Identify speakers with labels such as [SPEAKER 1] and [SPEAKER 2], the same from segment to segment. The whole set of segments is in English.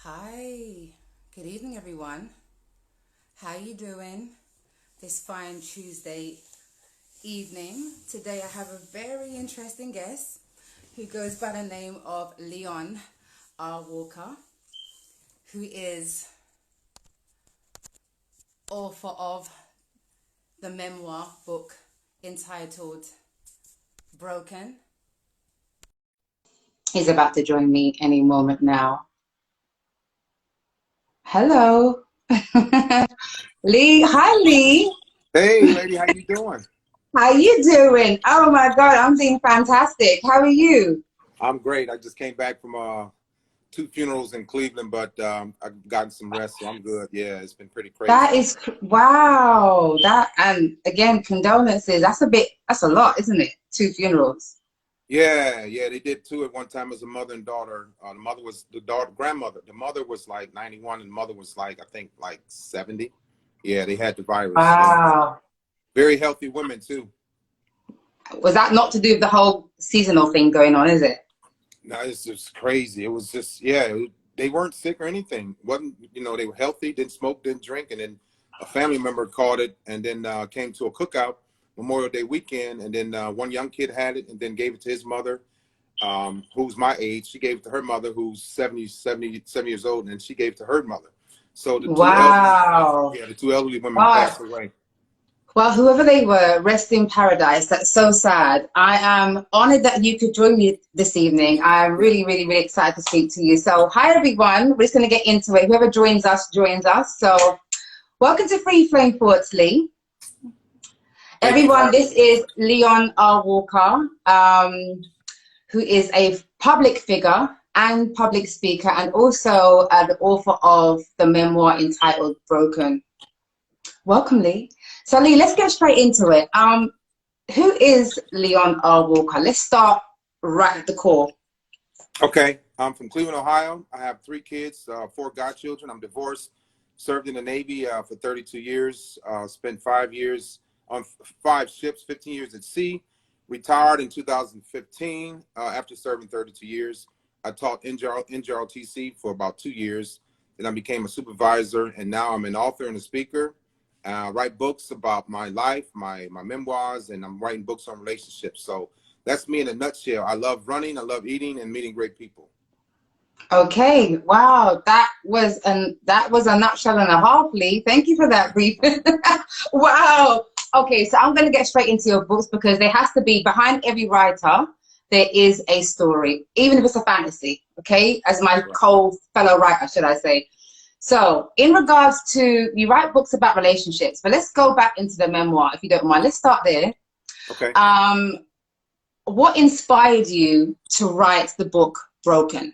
[SPEAKER 1] Hi, good evening, everyone. How you doing this fine Tuesday evening? Today I have a very interesting guest who goes by the name of Leon R. Walker, who is author of the memoir book entitled Broken. He's about to join me any moment now. Hello. Lee. Hi, Lee.
[SPEAKER 2] Hey, lady, how you doing?
[SPEAKER 1] How you doing? Oh my God, I'm doing fantastic. How are you?
[SPEAKER 2] I'm great. I just came back from two funerals in Cleveland, but I've gotten some rest, so I'm good. Yeah, it's been pretty crazy.
[SPEAKER 1] Wow. That and again, condolences. That's a lot, isn't it? Two funerals.
[SPEAKER 2] Yeah, they did two at one time as a mother and daughter. The mother was the daughter, grandmother. The mother was like 91, and the mother was like I think like 70. Yeah, they had the virus, and
[SPEAKER 1] Wow.
[SPEAKER 2] very healthy women too.
[SPEAKER 1] Was that not to do with the whole seasonal thing going on, is it?
[SPEAKER 2] No, it's just crazy. It was just they weren't sick or anything. wasn't They were healthy, didn't smoke, didn't drink, and then a family member caught it, and then came to a cookout Memorial Day weekend, and then one young kid had it, and then gave it to his mother, who's my age. She gave it to her mother, who's 70 years old, and she gave it to her mother. So
[SPEAKER 1] Wow.
[SPEAKER 2] the two elderly women
[SPEAKER 1] Oh,
[SPEAKER 2] passed away.
[SPEAKER 1] well, whoever they were, rest in paradise. That's so sad. I am honored that you could join me this evening. I'm really, really, really excited to speak to you. So, hi everyone. We're just going to get into it. Whoever joins us, joins us. So, welcome to Free Flame Thoughts, Lee.
[SPEAKER 2] Thank you for
[SPEAKER 1] Everyone,
[SPEAKER 2] having
[SPEAKER 1] this
[SPEAKER 2] me.
[SPEAKER 1] is Leon R. Walker, who is a public figure and public speaker, and also the author of the memoir entitled Broken. Welcome, Lee. So, Lee, let's get straight into it. Who is Leon R. Walker? Let's start right at the core.
[SPEAKER 2] Okay, I'm from Cleveland, Ohio. I have three kids, four godchildren. I'm divorced, served in the Navy for 32 years, spent 5 years on five ships, 15 years at sea, retired in 2015 after serving 32 years. I taught NJROTC for about 2 years. Then I became a supervisor, and now I'm an author and a speaker. Write books about my life, my memoirs, and I'm writing books on relationships. So that's me in a nutshell. I love running, I love eating, and meeting great people.
[SPEAKER 1] Okay, wow, that was a nutshell and a half, Lee. Thank you for that brief. Wow. Okay, so I'm going to get straight into your books because there has to be behind every writer there is a story, even if it's a fantasy. Okay, as my
[SPEAKER 2] Right.
[SPEAKER 1] co-fellow writer, should I say? So, in regards to you write books about relationships, but let's go back into the memoir if you don't mind. Let's start there.
[SPEAKER 2] Okay.
[SPEAKER 1] Um, what inspired you to write the book Broken?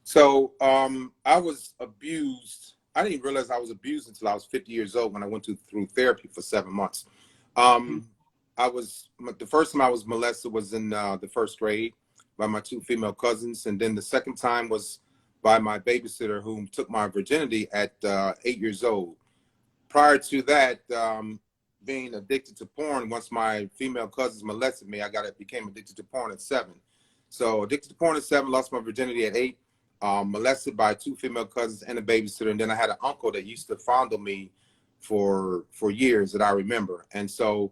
[SPEAKER 2] So I was abused. I didn't realize I was abused until I was 50 years old when I went through therapy for 7 months. Um, the first time I was molested was in the first grade by my two female cousins, and then the second time was by my babysitter who took my virginity at 8 years old. Prior to that, being addicted to porn, once my female cousins molested me, became addicted to porn at 7. So addicted to porn at 7, lost my virginity at 8, molested by two female cousins and a babysitter, and then I had an uncle that used to fondle me for years that I remember. And so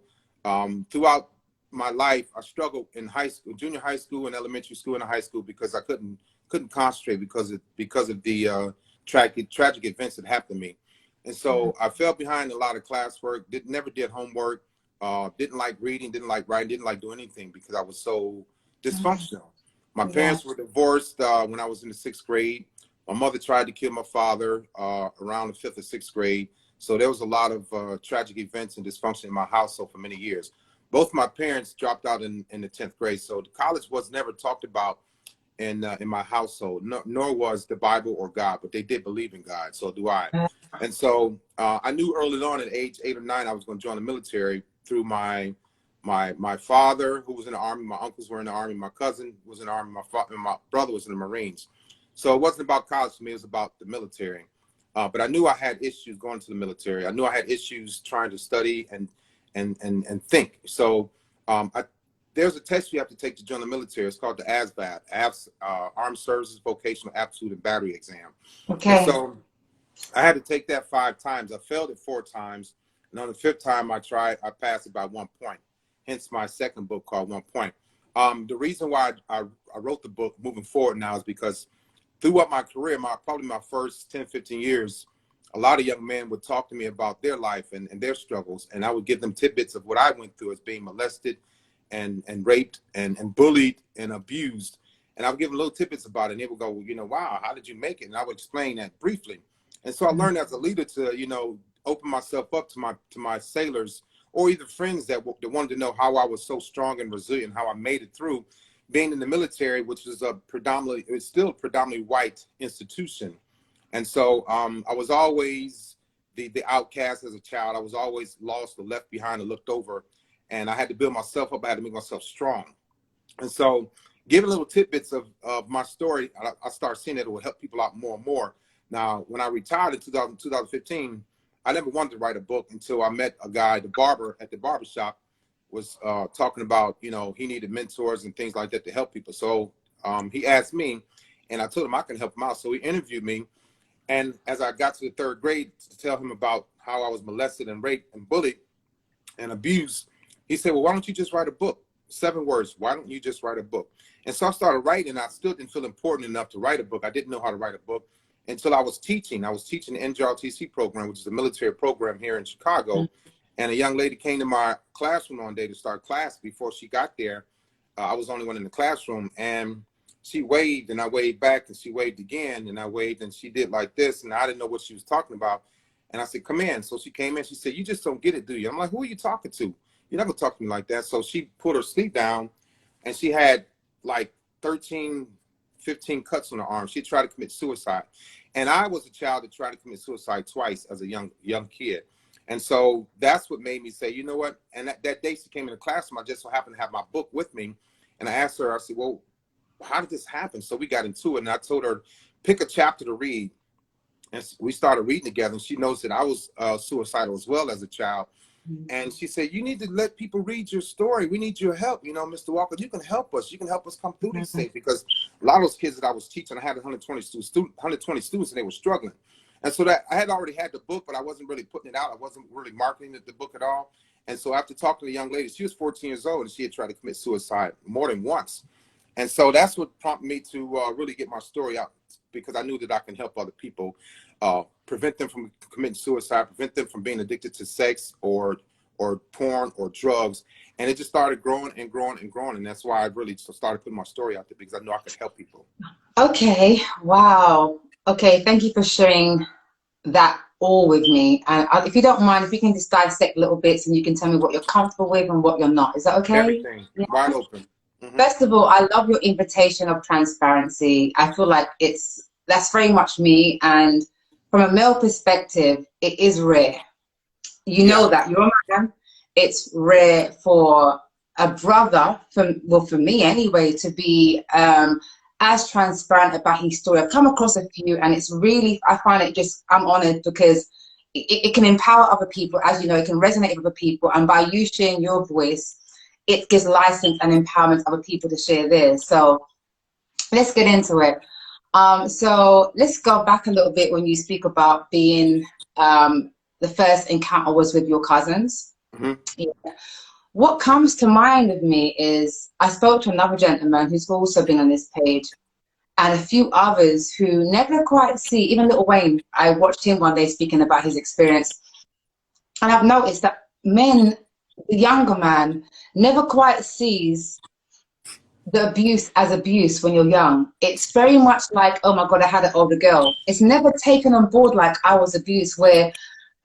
[SPEAKER 2] throughout my life, I struggled in high school, junior high school, and elementary school, and high school because I couldn't concentrate because of the tragic events that happened to me. And so I fell behind a lot of classwork, never did homework, didn't like reading, didn't like writing, didn't like doing anything because I was so dysfunctional. My
[SPEAKER 1] Yeah.
[SPEAKER 2] parents were divorced when I was in the 6th grade. My mother tried to kill my father around the 5th or 6th grade. So there was a lot of tragic events and dysfunction in my household for many years. Both my parents dropped out in the 10th grade. So the college was never talked about in my household, nor was the Bible or God, but they did believe in God. So do I. And so I knew early on at age 8 or 9 I was going to join the military through my father, who was in the Army. My uncles were in the Army. My cousin was in the Army. My brother was in the Marines. So it wasn't about college for me. It was about the military. But I knew I had issues going to the military. I knew I had issues trying to study and think. So I there's a test you have to take to join the military. It's called the ASVAB, Armed Services Vocational Aptitude and Battery Exam.
[SPEAKER 1] Okay.
[SPEAKER 2] And so I had to take that 5 times. I failed it 4 times. And on the 5th time I tried, I passed it by 1 point. Hence my second book called 1 Point. The reason why I wrote the book moving forward now is because throughout my career, probably my first 10, 15 years, a lot of young men would talk to me about their life and their struggles. And I would give them tidbits of what I went through as being molested and raped and bullied and abused. And I would give them little tidbits about it. And they would go, well, you know, wow, how did you make it? And I would explain that briefly. And so I learned as a leader to, you know, open myself up to my sailors or even friends that wanted to know how I was so strong and resilient, how I made it through being in the military, which is it's still a predominantly white institution. And so I was always the outcast as a child. I was always lost or left behind or looked over. And I had to build myself up. I had to make myself strong. And so giving little tidbits of my story, I started seeing that it would help people out more and more. Now, when I retired in 2015, I never wanted to write a book until I met a guy, the barber at the barbershop, was talking about, you know, he needed mentors and things like that to help people. So he asked me, and I told him I can help him out. So he interviewed me. And as I got to the 3rd grade to tell him about how I was molested and raped and bullied and abused, he said, well, why don't you just write a book? 7 words. Why don't you just write a book? And so I started writing. I still didn't feel important enough to write a book. I didn't know how to write a book until I was teaching. I was teaching the NJROTC program, which is a military program here in Chicago. And a young lady came to my classroom one day to start class. Before she got there, I was the only one in the classroom. And she waved, and I waved back, and she waved again, and I waved, and she did like this, and I didn't know what she was talking about. And I said, come in. So she came in. She said, you just don't get it, do you? I'm like, who are you talking to? You're not going to talk to me like that. So she put her sleeve down, and she had like 13, 15 cuts on her arm. She tried to commit suicide. And I was a child that tried to commit suicide twice as a young kid. And so that's what made me say, you know what? And that day she came in the classroom, I just so happened to have my book with me. And I asked her, I said, well, how did this happen? So we got into it, and I told her, pick a chapter to read. And we started reading together, and she knows that I was suicidal as well as a child. And she said, you need to let people read your story. We need your help. You know, Mr. Walker, you can help us. You can help us come through these things. Because a lot of those kids that I was teaching, I had 120 students, and they were struggling. And so that I had already had the book, but I wasn't really putting it out. I wasn't really marketing the book at all. And so after talking to the young lady, she was 14 years old, and she had tried to commit suicide more than once. And so that's what prompted me to really get my story out, because I knew that I can help other people, prevent them from committing suicide, prevent them from being addicted to sex or porn or drugs. And it just started growing and growing and growing. And that's why I really started putting my story out there, because I knew I could help people.
[SPEAKER 1] Okay. Wow. Okay. Thank you for sharing that all with me. And if you don't mind, if you can just dissect little bits and you can tell me what you're comfortable with and what you're not. Is that okay?
[SPEAKER 2] Everything. Yeah. Wide open. Mm-hmm.
[SPEAKER 1] First of all, I love your invitation of transparency. I feel like that's very much me. And from a male perspective, it is rare. You know that you're a man. It's rare for a brother, for me anyway, to be as transparent about his story. I've come across a few, and it's really, I find it just, I'm honored, because it can empower other people. As you know, it can resonate with other people. And by you sharing your voice, it gives license and empowerment to other people to share theirs. So let's get into it. So let's go back a little bit when you speak about being, the first encounter was with your cousins.
[SPEAKER 2] Mm-hmm.
[SPEAKER 1] Yeah. What comes to mind with me is I spoke to another gentleman who's also been on this page, and a few others who never quite see, even Lil Wayne. I watched him one day speaking about his experience, and I've noticed that men, the younger man, never quite sees the abuse as abuse when you're young. It's very much like, oh my God, I had an older girl. It's never taken on board like I was abused, where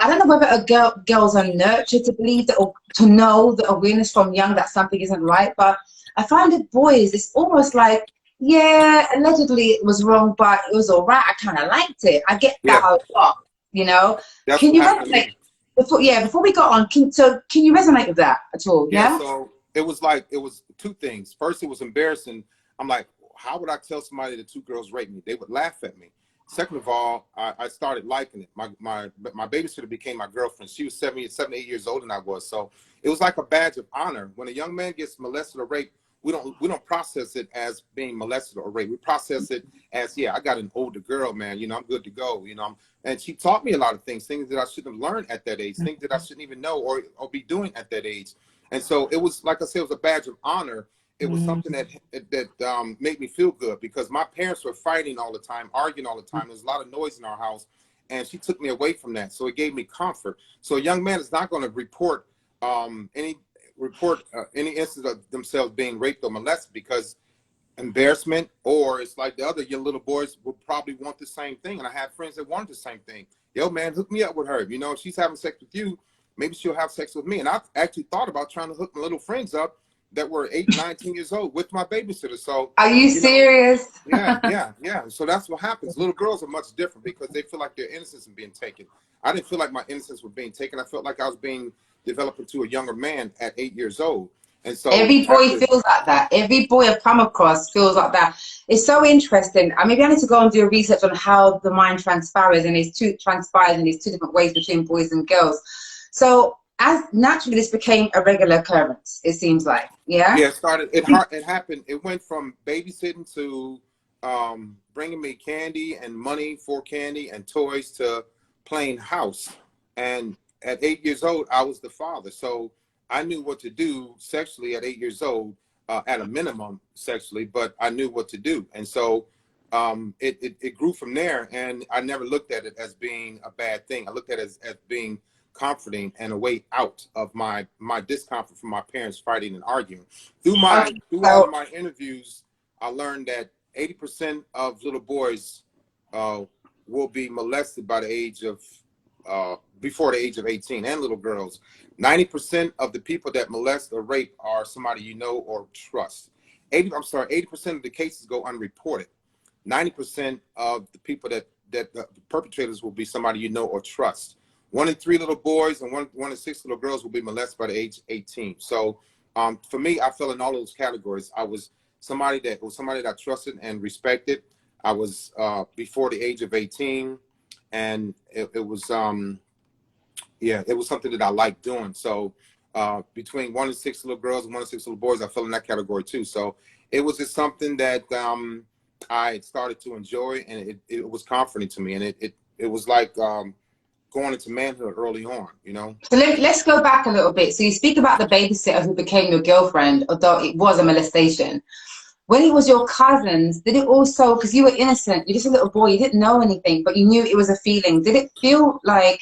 [SPEAKER 1] I don't know whether girls are nurtured to believe that, or to know the awareness from young that something isn't right. But I find with boys, it's almost like, yeah, allegedly it was wrong, but it was all right. I kind of liked it. I get that how it was, you know.
[SPEAKER 2] That's
[SPEAKER 1] can you resonate? Before we go on, can you resonate with that at all? Yeah.
[SPEAKER 2] So it was 2 things. First, it was embarrassing. I'm like, how would I tell somebody that 2 girls raped me? They would laugh at me. Second of all, I started liking it. My babysitter became my girlfriend. She was 8 years older than I was. So it was like a badge of honor. When a young man gets molested or raped, we don't process it as being molested or raped. We process it as, yeah, I got an older girl, man. You know, I'm good to go. You know, and she taught me a lot of things that I shouldn't have learned at that age, things that I shouldn't even know or be doing at that age. And so it was, like I said, it was a badge of honor. It was something that made me feel good, because my parents were fighting all the time, arguing all the time. There was a lot of noise in our house, and she took me away from that. So it gave me comfort. So a young man is not going to report any instance of themselves being raped or molested, because embarrassment, or it's like the other young little boys would probably want the same thing. And I have friends that wanted the same thing. Yo, man, hook me up with her. You know, if she's having sex with you, maybe she'll have sex with me. And I actually thought about trying to hook my little friends up that were 8, 19 years old with my babysitter. So
[SPEAKER 1] are you serious?
[SPEAKER 2] Yeah. So that's what happens. Little girls are much different because they feel like their innocence is being taken. I didn't feel like my innocence was being taken. I felt like I was being developed into a younger man at 8 years old. And so
[SPEAKER 1] Every boy feels like that. Every boy I've come across feels like that. It's so interesting. Maybe I need to go and do a research on how the mind transpires, and these two different ways between boys and girls. So as naturally, this became a regular occurrence, it seems like. Yeah.
[SPEAKER 2] Yeah, it happened. It went from babysitting to bringing me candy and money for candy and toys to playing house. And at 8 years old, I was the father. So I knew what to do sexually at 8 years old, at a minimum sexually, but I knew what to do. And so it grew from there. And I never looked at it as being a bad thing. I looked at it as being comforting and a way out of my discomfort from my parents fighting and arguing. Through all of my interviews, I learned that 80% of little boys will be molested by the age of before the age of 18, and little girls. 90% of the people that molest or rape are somebody you know or trust. 80% of the cases go unreported. 90% of the people that the perpetrators will be somebody you know or trust. 1 in 3 little boys and 1 in 6 little girls will be molested by the age 18. So for me, I fell in all those categories. I was somebody that I trusted and respected. I was before the age of 18, and it was it was something that I liked doing. So between 1 in 6 little girls and 1 in 6 little boys, I fell in that category too. So it was just something that I started to enjoy, and it was comforting to me, and it was like going into manhood early on, you know.
[SPEAKER 1] So let's go back a little bit. So you speak about the babysitter who became your girlfriend, although it was a molestation. When it was your cousins, did it also, because you were innocent, you're just a little boy, you didn't know anything, but you knew it was a feeling. Did it feel like,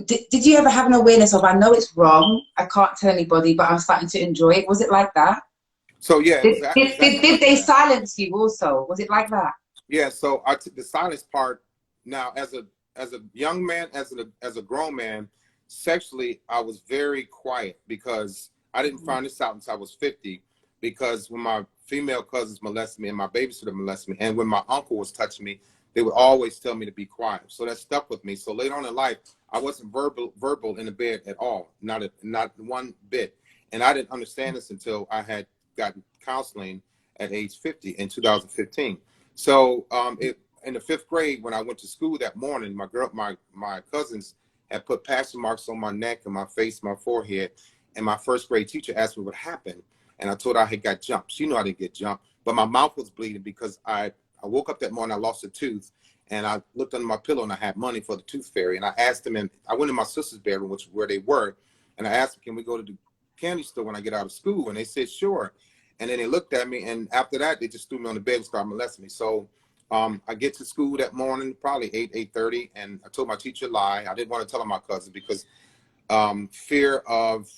[SPEAKER 1] did you ever have an awareness of, I know it's wrong, I can't tell anybody, but I'm starting to enjoy it? Was it like that?
[SPEAKER 2] So yeah,
[SPEAKER 1] did they silence you also? Was it like that?
[SPEAKER 2] Yeah, so I took the silence part. Now, as a young man, as a grown man, sexually, I was very quiet, because I didn't find this out until I was 50. Because when my female cousins molested me and my babysitter molested me, and when my uncle was touching me, they would always tell me to be quiet. So that stuck with me. So later on in life, I wasn't verbal in the bed at all, not one bit. And I didn't understand this until I had gotten counseling at age 50 in 2015. So in the 5th grade, when I went to school that morning, my cousins had put passion marks on my neck and my face, my forehead, and my 1st grade teacher asked me what happened, and I told her I had got jumped. She knew I didn't get jumped, but my mouth was bleeding because I woke up that morning, I lost a tooth, and I looked under my pillow and I had money for the tooth fairy, and I asked them, and I went in my sister's bedroom, which is where they were, and I asked them, can we go to the candy store when I get out of school? And they said, sure. And then they looked at me, and after that, they just threw me on the bed and started molesting me. So I get to school that morning, probably 8:30, and I told my teacher a lie. I didn't want to tell my cousin because fear of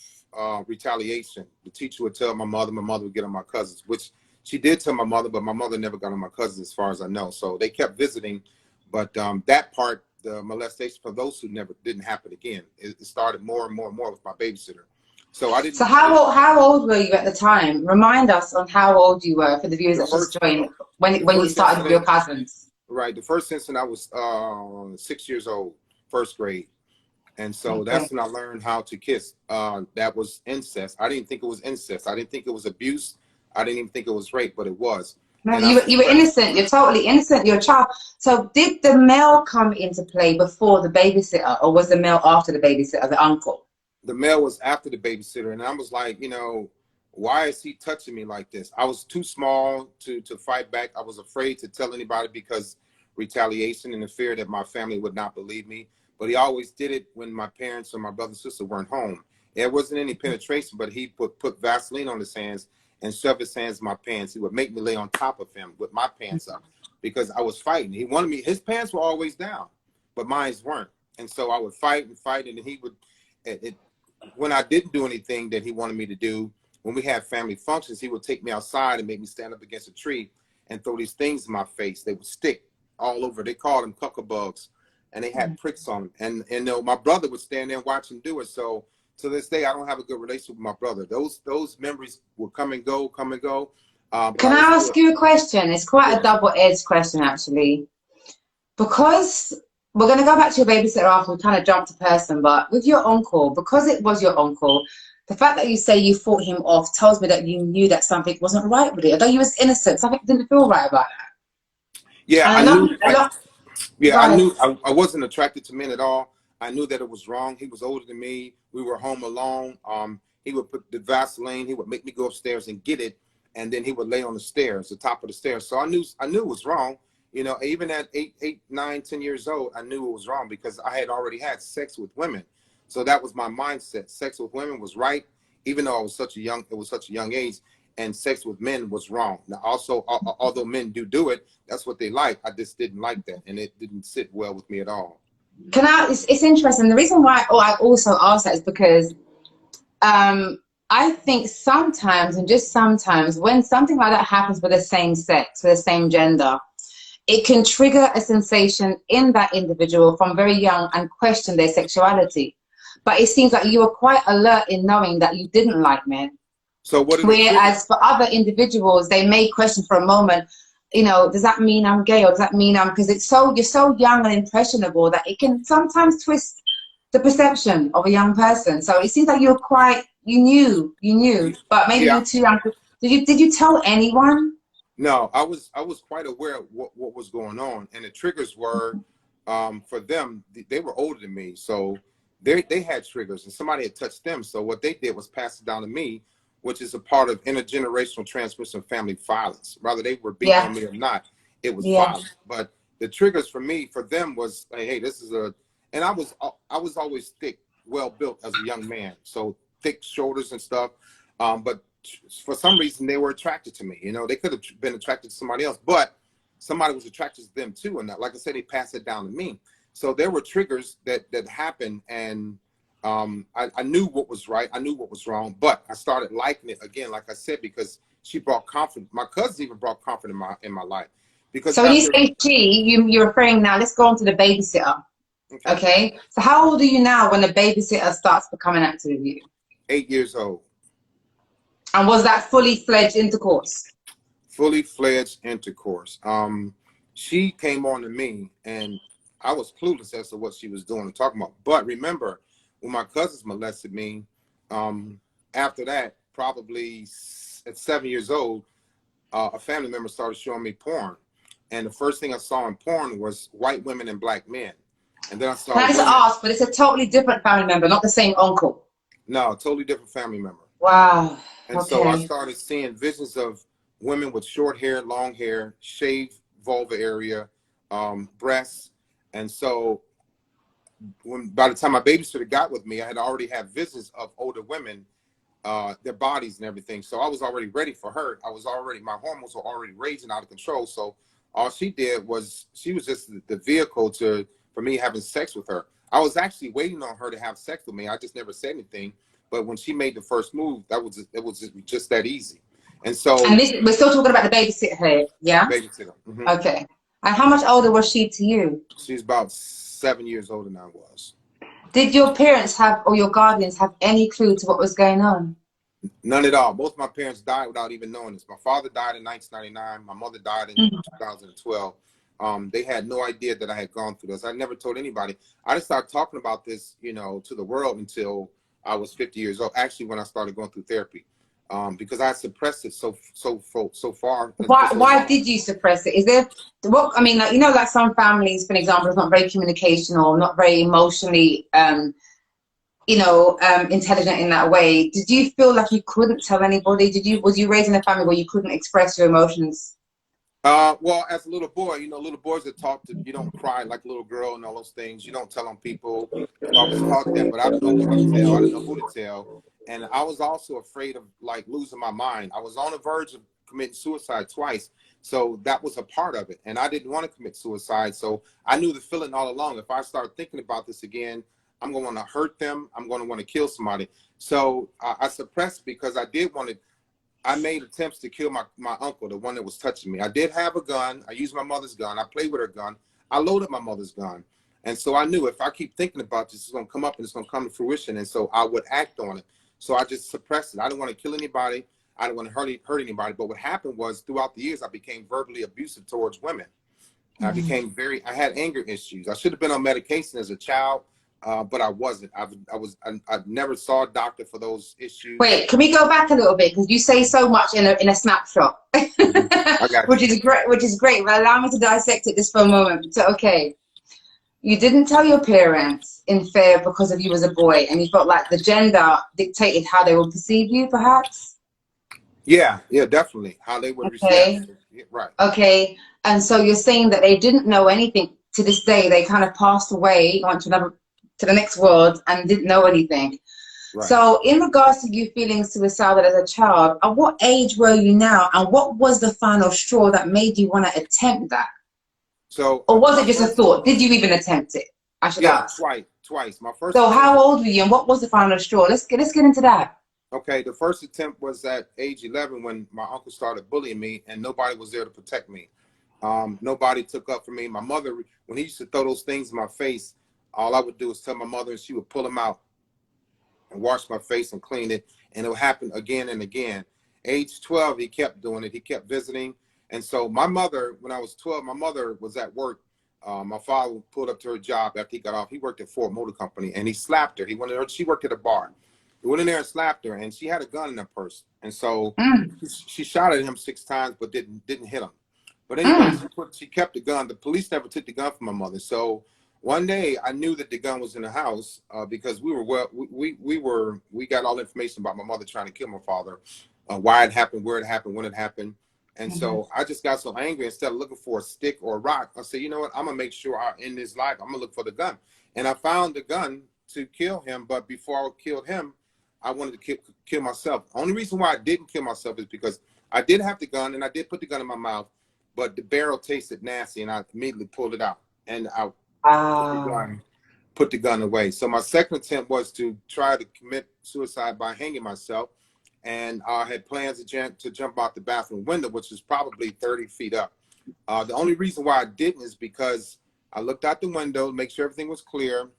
[SPEAKER 2] retaliation. The teacher would tell my mother would get on my cousins, which she did tell my mother, but my mother never got on my cousins as far as I know. So they kept visiting, but that part, the molestation, for those who didn't happen again. It started more and more and more with my babysitter. So I didn't.
[SPEAKER 1] So how old were you at the time? Remind us on how old you were for the viewers that just joined when you started with your cousins.
[SPEAKER 2] Right. The first incident, I was 6 years old, 1st grade. And so that's when I learned how to kiss. That was incest. I didn't think it was incest. I didn't think it was abuse. I didn't even think it was rape, but it was.
[SPEAKER 1] No,
[SPEAKER 2] And I
[SPEAKER 1] you were innocent. You're totally innocent. You're a child. So did the male come into play before the babysitter, or was the male after the babysitter, the uncle?
[SPEAKER 2] the male was after the babysitter, and I was like, why is he touching me like this? I was too small to fight back. I was afraid to tell anybody because retaliation and the fear that my family would not believe me. But he always did it when my parents or my brother and sister weren't home. There wasn't any penetration, but he put Vaseline on his hands and shove his hands in my pants. He would make me lay on top of him with my pants up because I was fighting. He wanted me, his pants were always down, but mine weren't. And so I would fight, and he would, when I didn't do anything that he wanted me to do, when we had family functions, he would take me outside and make me stand up against a tree and throw these things in my face. They would stick all over. They called them cuckabugs, and they had pricks on them. And my brother would stand there and watch him do it. So to this day, I don't have a good relationship with my brother. Those memories will come and go, come and go.
[SPEAKER 1] Can I ask you a question? It's quite a double-edged question, actually. Because we're going to go back to your babysitter after we kind of jumped a person, but with your uncle, because it was your uncle, the fact that you say you fought him off tells me that you knew that something wasn't right with it. Although you was innocent, something didn't feel right about that.
[SPEAKER 2] Yeah,
[SPEAKER 1] And
[SPEAKER 2] I knew I wasn't attracted to men at all. I knew that it was wrong. He was older than me. We were home alone. He would put the Vaseline. He would make me go upstairs and get it, and then he would lay on the stairs, the top of the stairs. So I knew it was wrong. Even at 8, 9, 10 years old, I knew it was wrong because I had already had sex with women. So that was my mindset. Sex with women was right, even though it was such a young age, and sex with men was wrong. Now, also, although men do it, that's what they like. I just didn't like that, and it didn't sit well with me at all.
[SPEAKER 1] It's interesting. The reason why I also asked that is because I think sometimes, and just sometimes, when something like that happens with the same sex, with the same gender, it can trigger a sensation in that individual from very young and question their sexuality. But it seems like you were quite alert in knowing that you didn't like men.
[SPEAKER 2] So
[SPEAKER 1] whereas for other individuals, they may question for a moment, does that mean I'm gay, or does that mean because you're so young and impressionable that it can sometimes twist the perception of a young person. So it seems like you knew, but maybe you were too young. Did you tell anyone?
[SPEAKER 2] No, I was quite aware of what was going on, and the triggers were for them. They were older than me, so they had triggers, and somebody had touched them. So what they did was pass it down to me, which is a part of intergenerational transmission of family violence. Whether they were beating on me or not, it was violence. But the triggers for them was, hey, this is and I was always thick, well built as a young man, so thick shoulders and stuff. But for some reason, they were attracted to me. They could have been attracted to somebody else, but somebody was attracted to them too. And like I said, they passed it down to me. So there were triggers that happened, and I knew what was right. I knew what was wrong, but I started liking it again, like I said, because she brought confidence. My cousin even brought confidence in my life. Because
[SPEAKER 1] so when you say she, you're referring now. Let's go on to the babysitter. Okay. So how old are you now when the babysitter starts becoming active with you?
[SPEAKER 2] 8 years old.
[SPEAKER 1] And was that fully fledged intercourse?
[SPEAKER 2] Fully fledged intercourse. She came on to me, and I was clueless as to what she was doing and talking about. But remember, when my cousins molested me, after that, probably at 7 years old, a family member started showing me porn. And the first thing I saw in porn was white women and black men. And then I saw.
[SPEAKER 1] Can I just ask, but it's a totally different family member, not the same uncle?
[SPEAKER 2] No, totally different family member.
[SPEAKER 1] Wow.
[SPEAKER 2] And so I started seeing visions of women with short hair, long hair, shaved vulva area, breasts. And so by the time my babysitter got with me, I had already had visions of older women, their bodies and everything. So I was already ready for her. My hormones were already raging out of control. So all she did was, she was just the vehicle for me having sex with her. I was actually waiting on her to have sex with me. I just never said anything. But when she made the first move, it was just that easy. And so.
[SPEAKER 1] And we're still talking about the babysitter here, yeah?
[SPEAKER 2] Babysitter. Mm-hmm.
[SPEAKER 1] Okay. And how much older was she to you?
[SPEAKER 2] She's about 7 years older than I was.
[SPEAKER 1] Did your parents or your guardians have any clue to what was going on?
[SPEAKER 2] None at all. Both my parents died without even knowing this. My father died in 1999. My mother died in 2012. They had no idea that I had gone through this. I never told anybody. I just started talking about this, to the world until I was 50 years old. Actually, when I started going through therapy, because I suppressed it so far for
[SPEAKER 1] Why
[SPEAKER 2] so
[SPEAKER 1] why
[SPEAKER 2] long.
[SPEAKER 1] did you suppress it? Is there what I mean, like you know, like some families, for example, is not very communicational, not very emotionally intelligent in that way. Did you feel like you couldn't tell anybody? Was you raised in a family where you couldn't express your emotions?
[SPEAKER 2] Well, as a little boy, little boys are taught to you don't cry like a little girl and all those things. You don't tell on people. So I was taught that, but I didn't know what to tell. I didn't know who to tell, and I was also afraid of like losing my mind. I was on the verge of committing suicide twice, so that was a part of it. And I didn't want to commit suicide, so I knew the feeling all along. If I start thinking about this again, I'm going to want to hurt them. I'm going to want to kill somebody. So I suppressed because I did want to. I made attempts to kill my uncle, the one that was touching me. I did have a gun. I used my mother's gun. I played with her gun. I loaded my mother's gun. And so I knew if I keep thinking about this, it's going to come up and it's going to come to fruition. And so I would act on it. So I just suppressed it. I didn't want to kill anybody. I didn't want to hurt anybody. But what happened was throughout the years, I became verbally abusive towards women. I had anger issues. I should have been on medication as a child, but I wasn't. I never saw a doctor for those issues.
[SPEAKER 1] Wait, can we go back a little bit? Because you say so much in a snapshot,
[SPEAKER 2] I got
[SPEAKER 1] which
[SPEAKER 2] you.
[SPEAKER 1] is great. Which is great. But allow me to dissect it just for a moment. So, okay, you didn't tell your parents in fear because of you as a boy, and you felt like the gender dictated how they would perceive you, perhaps.
[SPEAKER 2] Yeah, definitely. How they would react.
[SPEAKER 1] Okay,
[SPEAKER 2] Yeah, right,
[SPEAKER 1] okay. And so you're saying that they didn't know anything to this day. They kind of passed away, went to the next world, and didn't know anything.
[SPEAKER 2] right.
[SPEAKER 1] So, in regards to you feeling suicidal as a child, at what age were you now, and what was the final straw that made you want to attempt that?
[SPEAKER 2] So
[SPEAKER 1] Or was
[SPEAKER 2] my
[SPEAKER 1] it just a
[SPEAKER 2] first,
[SPEAKER 1] thought? Did you even attempt it? I should
[SPEAKER 2] yeah,
[SPEAKER 1] ask.
[SPEAKER 2] twice. My first
[SPEAKER 1] So,
[SPEAKER 2] attempt
[SPEAKER 1] how
[SPEAKER 2] was
[SPEAKER 1] old were you, and what was the final straw? Let's get into that.
[SPEAKER 2] okay. The first attempt was at age 11 when my uncle started bullying me, and nobody was there to protect me. Nobody took up for me. My mother, when he used to throw those things in my face, all I would do was tell my mother, and she would pull them out and wash my face and clean it, and it would happen again and again. Age 12, he kept doing it. He kept visiting. And so my mother, when I was 12, my mother was at work. My father pulled up to her job after he got off. He worked at Ford Motor Company, and he slapped her. He went in there. She worked at a bar. He went in there and slapped her, and she had a gun in her purse. And so
[SPEAKER 1] Mm,
[SPEAKER 2] she shot at him 6 times, but didn't hit him. But anyway,
[SPEAKER 1] mm.
[SPEAKER 2] she kept the gun. The police never took the gun from my mother. So one day I knew that the gun was in the house because we got all the information about my mother trying to kill my father, why it happened, where it happened, when it happened. And
[SPEAKER 1] Mhm.
[SPEAKER 2] so I just got so angry. Instead of looking for a stick or a rock, I said, you know what? I'm gonna make sure in this life I'm gonna look for the gun. And I found the gun to kill him. But before I killed him, I wanted to kill myself. The only reason why I didn't kill myself is because I did have the gun and I did put the gun in my mouth, but the barrel tasted nasty, and I immediately pulled it out. And I put the
[SPEAKER 1] Wow.
[SPEAKER 2] gun put the gun away. So my second attempt was to try to commit suicide by hanging myself, and I had plans to jump out the bathroom window, which is probably 30 feet up. The only reason why I didn't is because I looked out the window, make sure everything was clear,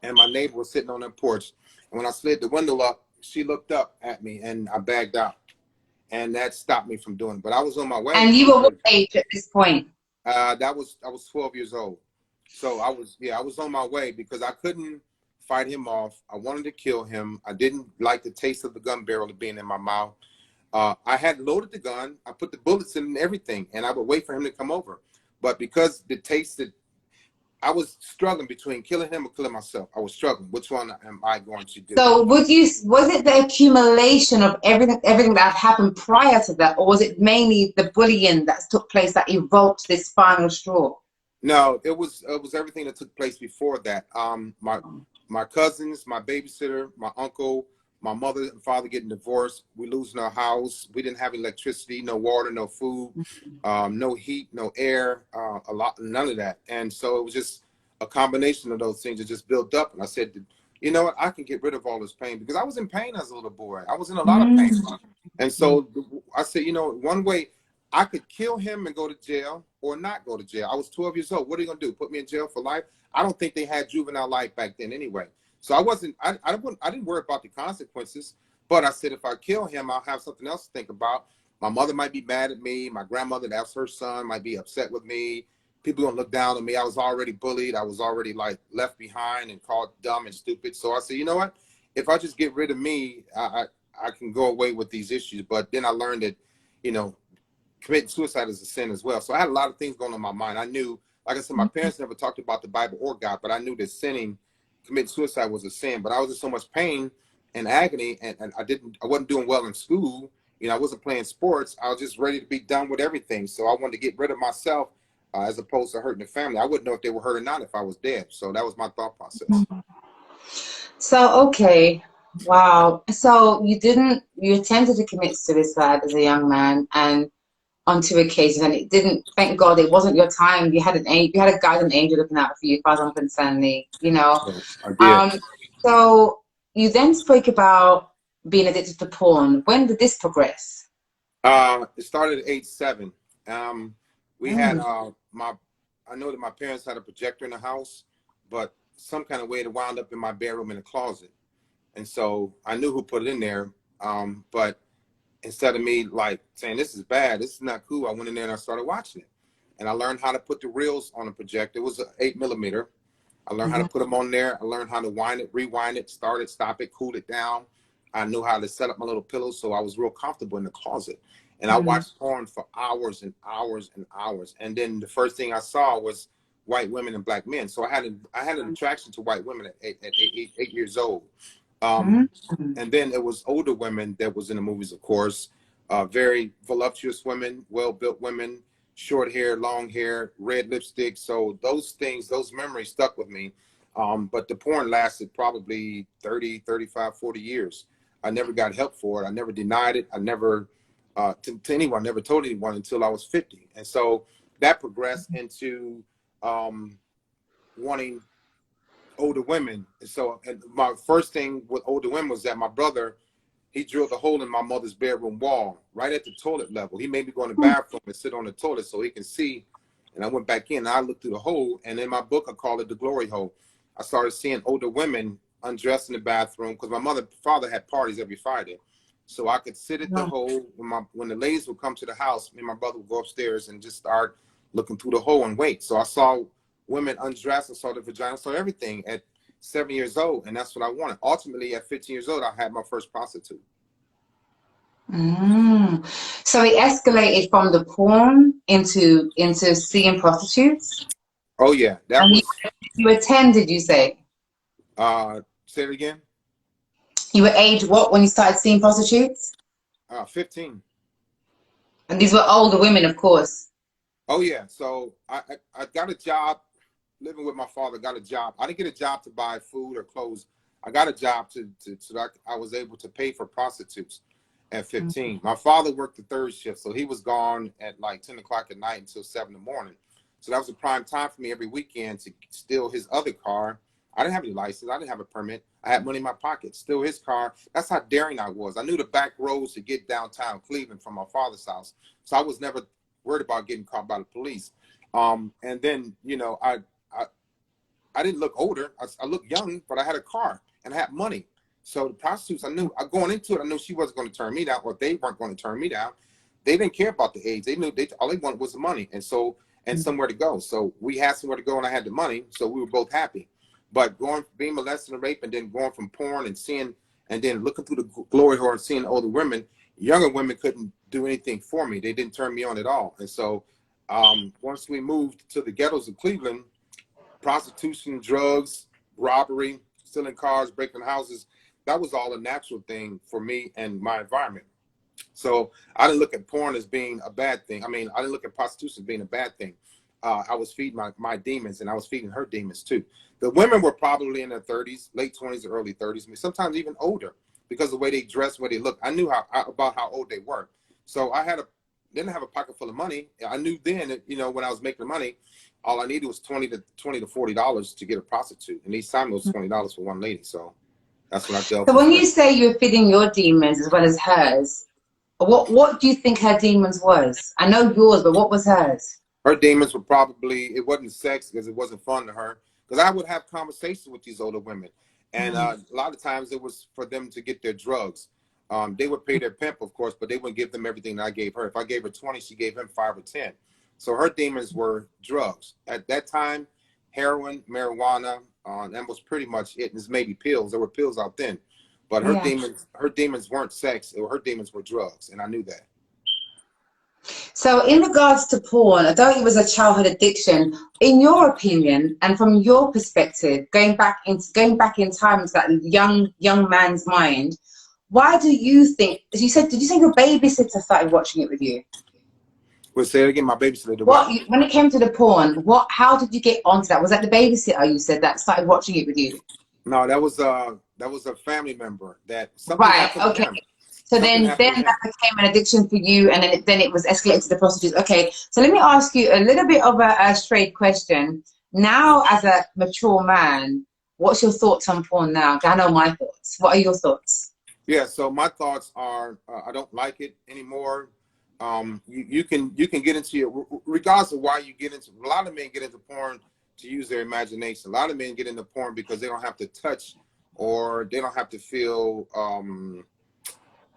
[SPEAKER 2] and my neighbor was sitting on the porch. And when I slid the window up, she looked up at me, and I bagged out, and that stopped me from doing it. But I was on my way
[SPEAKER 1] And you were what
[SPEAKER 2] because
[SPEAKER 1] age at this point?
[SPEAKER 2] I was 12 years old. So I was on my way because I couldn't fight him off. I wanted to kill him. I didn't like the taste of the gun barrel being in my mouth. I had loaded the gun. I put the bullets in and everything, and I would wait for him to come over. But because the taste that I was struggling between killing him or killing myself, I was struggling. Which one am I going to do?
[SPEAKER 1] So was it the accumulation of everything that had happened prior to that, or was it mainly the bullying that took place that evoked this final straw?
[SPEAKER 2] No, it was everything that took place before that. My cousins, my babysitter, my uncle, my mother and father getting divorced. We losing our house. We didn't have electricity, no water, no food, no heat, no air, none of that. And so it was just a combination of those things that just built up. And I said, you know what? I can get rid of all this pain because I was in pain as a little boy. I was in a lot of pain.
[SPEAKER 1] Mm.
[SPEAKER 2] And so I said, one way I could kill him and go to jail or not go to jail. I was 12 years old. What are you going to do? Put me in jail for life? I don't think they had juvenile life back then anyway. So I didn't worry about the consequences. But I said, if I kill him, I'll have something else to think about. My mother might be mad at me. My grandmother, that's her son, might be upset with me. People going to look down on me. I was already bullied. I was already like left behind and called dumb and stupid. So I said, you know what? If I just get rid of me, I can go away with these issues. But then I learned that, you know, committing suicide is a sin as well. So I had a lot of things going on in my mind. I knew, like I said, my parents never talked about the Bible or God, but I knew that committing suicide was a sin. But I was in so much pain and agony, and I wasn't doing well in school. You know, I wasn't playing sports. I was just ready to be done with everything. So I wanted to get rid of myself as opposed to hurting the family. I wouldn't know if they were hurt or not if I was dead. So that was my thought process.
[SPEAKER 1] So, okay. Wow. So you attempted to commit suicide as a young man and on two occasions, and it didn't, thank God it wasn't your time. You had a guardian angel looking out for you, as far as I'm concerned, Lee, you know.
[SPEAKER 2] So I did.
[SPEAKER 1] So you then spoke about being addicted to porn. When did this progress?
[SPEAKER 2] It started at age 7. We had I know that my parents had a projector in the house, but some kind of way it wound up in my bedroom in a closet. And so I knew who put it in there. But instead of me like saying, this is bad, this is not cool, I went in there and I started watching it. And I learned how to put the reels on the projector. It was an 8mm. I learned how to put them on there. I learned how to wind it, rewind it, start it, stop it, cool it down. I knew how to set up my little pillows, so I was real comfortable in the closet. And I watched porn for hours and hours and hours. And then the first thing I saw was white women and black men. So I had an attraction to white women at 8 years old. And then it was older women that was in the movies, of course. Very voluptuous women, well-built women, short hair, long hair, red lipstick. So those memories stuck with me. But the porn lasted probably 30, 35, 40 years. I never got help for it. I never denied it. I never, to anyone, never told anyone until I was 50. And so that progressed into wanting older women. And so my first thing with older women was that my brother, he drilled a hole in my mother's bedroom wall, right at the toilet level. He made me go in the bathroom and sit on the toilet so he can see. And I went back in and I looked through the hole. And in my book, I call it the glory hole. I started seeing older women undressed in the bathroom because my father had parties every Friday. So I could sit at the hole when the ladies would come to the house, me and my brother would go upstairs and just start looking through the hole and wait. So I saw women undressed, I saw the vagina, I saw everything at 7 years old, and that's what I wanted. Ultimately, at 15 years old, I had my first prostitute.
[SPEAKER 1] So it escalated from the porn into seeing prostitutes?
[SPEAKER 2] Oh yeah, that was.
[SPEAKER 1] You attended, you say?
[SPEAKER 2] Say it again.
[SPEAKER 1] You were age what when you started seeing prostitutes?
[SPEAKER 2] 15.
[SPEAKER 1] And these were older women, of course.
[SPEAKER 2] Oh yeah, so I got a job living with my father. Got a job. I didn't get a job to buy food or clothes. I got a job so that I was able to pay for prostitutes at 15. My father worked the third shift, so he was gone at like 10 o'clock at night until 7 in the morning. So that was a prime time for me every weekend to steal his other car. I didn't have any license. I didn't have a permit. I had money in my pocket. Steal his car. That's how daring I was. I knew the back roads to get downtown Cleveland from my father's house. So I was never worried about getting caught by the police. And then, you know, I didn't look older. I looked young, but I had a car and I had money. So the prostitutes, I knew going into it, I knew she wasn't going to turn me down, or they weren't going to turn me down. They didn't care about the age. They knew all they wanted was the money, and somewhere to go. So we had somewhere to go, and I had the money, so we were both happy. But being molested and raped, and then going from porn and seeing, and then looking through the glory hole and seeing older women, younger women couldn't do anything for me. They didn't turn me on at all. And so once we moved to the ghettos of Cleveland, prostitution, drugs, robbery, stealing cars, breaking houses, that was all a natural thing for me and my environment. So I didn't look at porn as being a bad thing. I mean, I didn't look at prostitution as being a bad thing. I was feeding my demons, and I was feeding her demons too. The women were probably in their 30s, late 20s or early 30s, I mean, sometimes even older, because of the way they dress, the way they look. I knew about how old they were. So I didn't have a pocket full of money. I knew then that, you know, when I was making money, all I needed was $20 to $40 to get a prostitute, and each time it was $20 for one lady. So that's what I dealt with.
[SPEAKER 1] So when you say you were feeding your demons as well as hers, what do you think her demons was? I know yours, but what was hers?
[SPEAKER 2] Her demons were probably, it wasn't sex because it wasn't fun to her. Because I would have conversations with these older women. And a lot of times it was for them to get their drugs. They would pay their pimp, of course, but they wouldn't give them everything that I gave her. If I gave her 20, she gave him 5 or 10. So her demons were drugs. At that time, heroin, marijuana, that was pretty much it. And maybe pills. There were pills out then. But
[SPEAKER 1] Yeah.
[SPEAKER 2] her demons weren't sex, her demons were drugs, and I knew that.
[SPEAKER 1] So in regards to porn, although it was a childhood addiction, in your opinion and from your perspective, going back in time to that young man's mind, why do you think, as you said, did you say your babysitter started watching it with you?
[SPEAKER 2] Well, say it again, my babysitter.
[SPEAKER 1] When it came to the porn, how did you get onto that? Was that the babysitter you said that started watching it with you?
[SPEAKER 2] No, that was a family member that something
[SPEAKER 1] Right,
[SPEAKER 2] happened
[SPEAKER 1] okay.
[SPEAKER 2] to him.
[SPEAKER 1] So then that became an addiction for you, and then it was escalated to the prostitutes. Okay, so let me ask you a little bit of a straight question. Now, as a mature man, what's your thoughts on porn now? I know my thoughts. What are your thoughts?
[SPEAKER 2] Yeah, so my thoughts are I don't like it anymore. You can get into your, regardless of why you get into, a lot of men get into porn to use their imagination. A lot of men get into porn because they don't have to touch, or they don't have to feel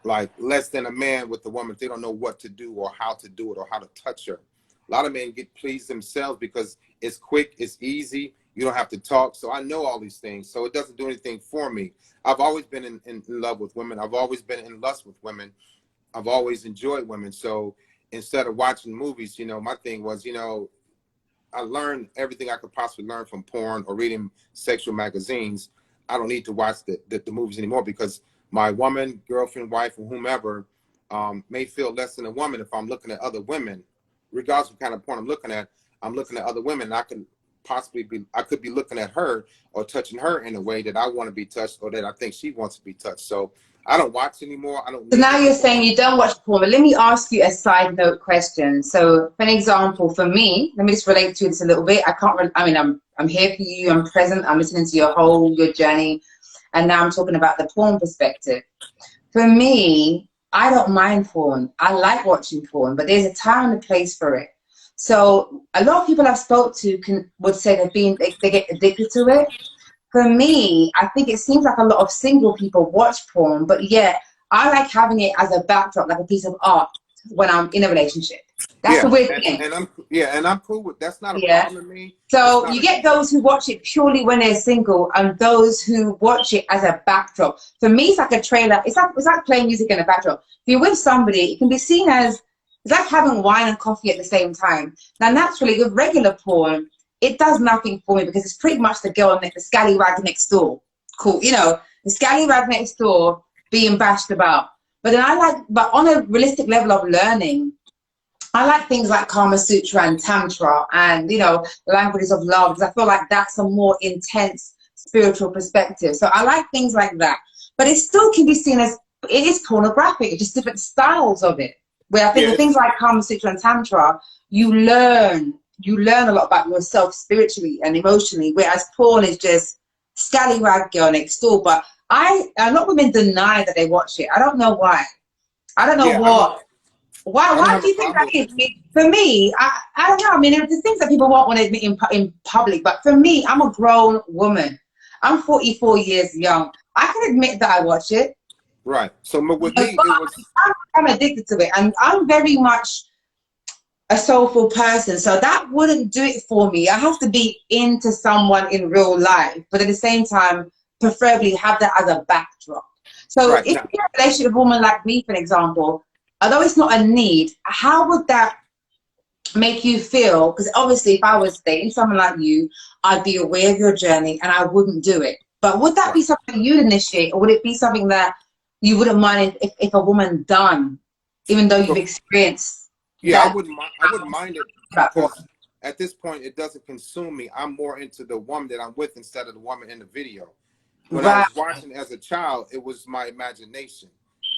[SPEAKER 2] like less than a man with the woman. They don't know what to do or how to do it or how to touch her. A lot of men get pleased themselves because it's quick, it's easy, you don't have to talk. So I know all these things, so it doesn't do anything for me. I've always been in love with women. I've always been in lust with women. I've always enjoyed women. So instead of watching movies, my thing was, I learned everything I could possibly learn from porn or reading sexual magazines. I don't need to watch the movies anymore, because my woman, girlfriend, wife, or whomever may feel less than a woman if I'm looking at other women. Regardless of what kind of porn I'm looking at other women. And I could be looking at her or touching her in a way that I want to be touched, or that I think she wants to be touched. So I don't watch anymore. I don't.
[SPEAKER 1] So now you're saying you don't watch porn. But let me ask you a side note question. So, for an example, for me, let me just relate to this a little bit. I'm here for you. I'm present. I'm listening to your journey, and now I'm talking about the porn perspective. For me, I don't mind porn. I like watching porn, but there's a time and a place for it. So a lot of people I've spoke to would say they get addicted to it. For me, I think it seems like a lot of single people watch porn, but yeah, I like having it as a backdrop, like a piece of art when I'm in a relationship. That's the weird thing.
[SPEAKER 2] And I'm cool with that's not a problem to me.
[SPEAKER 1] So you get those who watch it purely when they're single, and those who watch it as a backdrop. For me, it's like a trailer. It's like playing music in a backdrop. If you're with somebody, it can be seen as, it's like having wine and coffee at the same time. Now, naturally, with regular porn, it does nothing for me, because it's pretty much the girl, the scallywag next door. Cool, the scallywag next door being bashed about. But then but on a realistic level of learning, I like things like Kama Sutra and Tantra and, languages of love, because I feel like that's a more intense spiritual perspective. So I like things like that. But it still can be seen as, it is pornographic. It's just different styles of it. Where I think with things like Kama Sutra and Tantra, you learn a lot about yourself spiritually and emotionally, whereas porn is just scallywag girl next door. But a lot of women deny that they watch it. I don't know why. I don't know what. Why do you think that is? For me, I don't know. I mean, there's things that people won't want to admit in public, but for me, I'm a grown woman. I'm 44 years young. I can admit that I watch it.
[SPEAKER 2] Right. So with me,
[SPEAKER 1] I'm addicted to it, and I'm very much a soulful person, so that wouldn't do it for me. I have to be into someone in real life, but at the same time, preferably have that as a backdrop. So if you're in a relationship with a woman like me, for example, although it's not a need, how would that make you feel? Because obviously, if I was dating someone like you, I'd be aware of your journey and I wouldn't do it. But would that be something you'd initiate, or would it be something that you wouldn't mind if a woman done, even though you've experienced?
[SPEAKER 2] Yeah, I wouldn't mind it, because at this point, it doesn't consume me. I'm more into the woman that I'm with instead of the woman in the video. When I was watching as a child, it was my imagination.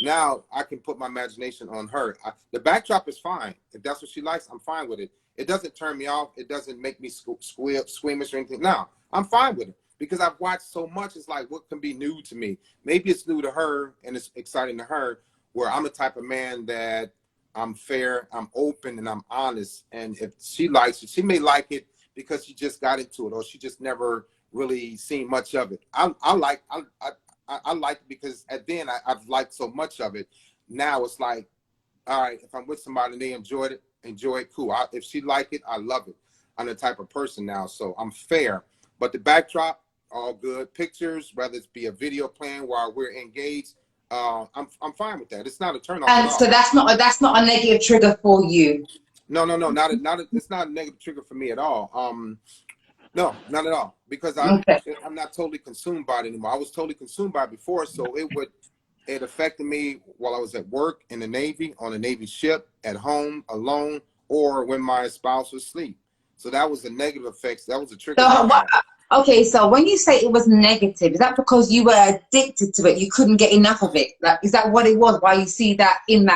[SPEAKER 2] Now I can put my imagination on her. The backdrop is fine. If that's what she likes, I'm fine with it. It doesn't turn me off. It doesn't make me squeamish or anything. No, I'm fine with it, because I've watched so much. It's like, what can be new to me? Maybe it's new to her and it's exciting to her, where I'm the type of man that I'm fair, I'm open, and I'm honest. And if she likes it, she may like it because she just got into it, or she just never really seen much of it. I like it because at then I've liked so much of it. Now it's like, all right, if I'm with somebody and they enjoy it, cool. If she like it, I love it. I'm the type of person now, so I'm fair. But the backdrop, all good. Pictures, whether it's be a video playing while we're engaged, I'm fine with that. It's not a turn off at
[SPEAKER 1] And so
[SPEAKER 2] all.
[SPEAKER 1] that's not a negative trigger for you.
[SPEAKER 2] No, it's not a negative trigger for me at all. No, not at all. Because
[SPEAKER 1] Okay.
[SPEAKER 2] I'm not totally consumed by it anymore. I was totally consumed by it before, so it affected me while I was at work in the Navy, on a Navy ship, at home, alone, or when my spouse was asleep. So that was the negative effects. That was a trigger.
[SPEAKER 1] So okay, so when you say it was negative, is that because you were addicted to it? You couldn't get enough of it? Like, is that what it was? Why you see that in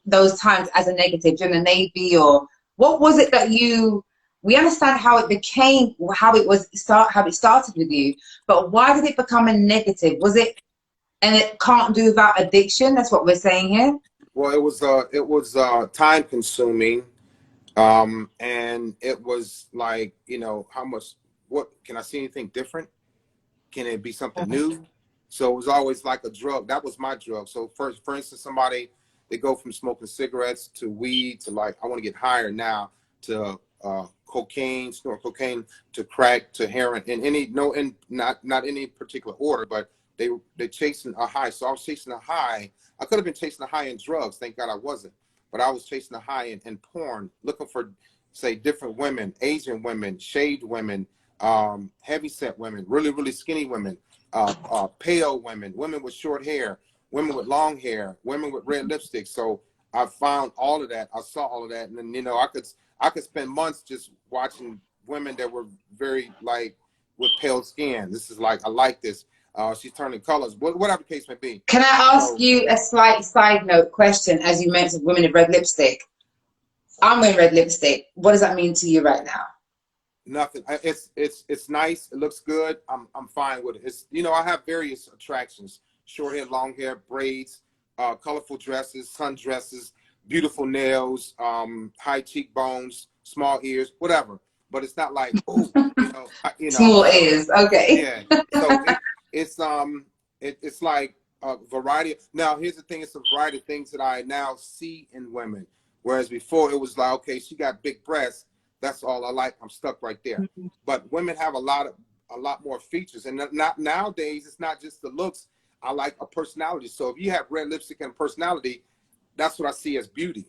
[SPEAKER 1] those times as a negative during the Navy, or what was it that you? We understand how it became, how it started with you, but why did it become a negative? Was it, and it can't do without addiction? That's what we're saying here.
[SPEAKER 2] Well, it was time consuming, and it was like, you know, how much. What can I see anything different? Can it be something new? So it was always like a drug. That was my drug. So for instance, somebody, they go from smoking cigarettes to weed to, like, I want to get higher now, to cocaine, snort cocaine, to crack, to heroin, in not any particular order, but they're chasing a high. So I was chasing a high. I could have been chasing a high in drugs. Thank God I wasn't. But I was chasing a high in porn, looking for, say, different women, Asian women, shaved women, heavy set women, really, really skinny women, pale women, women with short hair, women with long hair, women with red lipstick. So I found all of that. I saw all of that. And then, you know, I could spend months just watching women that were very, like, with pale skin. This is like, I like this. She's turning colors, whatever the case may be.
[SPEAKER 1] Can I ask you a slight side note question? As you mentioned, women in red lipstick. I'm wearing red lipstick. What does that mean to you right now?
[SPEAKER 2] Nothing. It's nice. It looks good. I'm fine with it. It's, you know, I have various attractions: short hair, long hair, braids, colorful dresses, sundresses, beautiful nails, high cheekbones, small ears, whatever. But it's not like, oh,
[SPEAKER 1] Small ears. Okay.
[SPEAKER 2] Yeah. So it's like a variety. Now here's the thing: it's a variety of things that I now see in women. Whereas before it was like, okay, she got big breasts. That's all I like. I'm stuck right there. But women have a lot more features, and not nowadays. It's not just the looks. I like a personality. So if you have red lipstick and personality, that's what I see as beauty.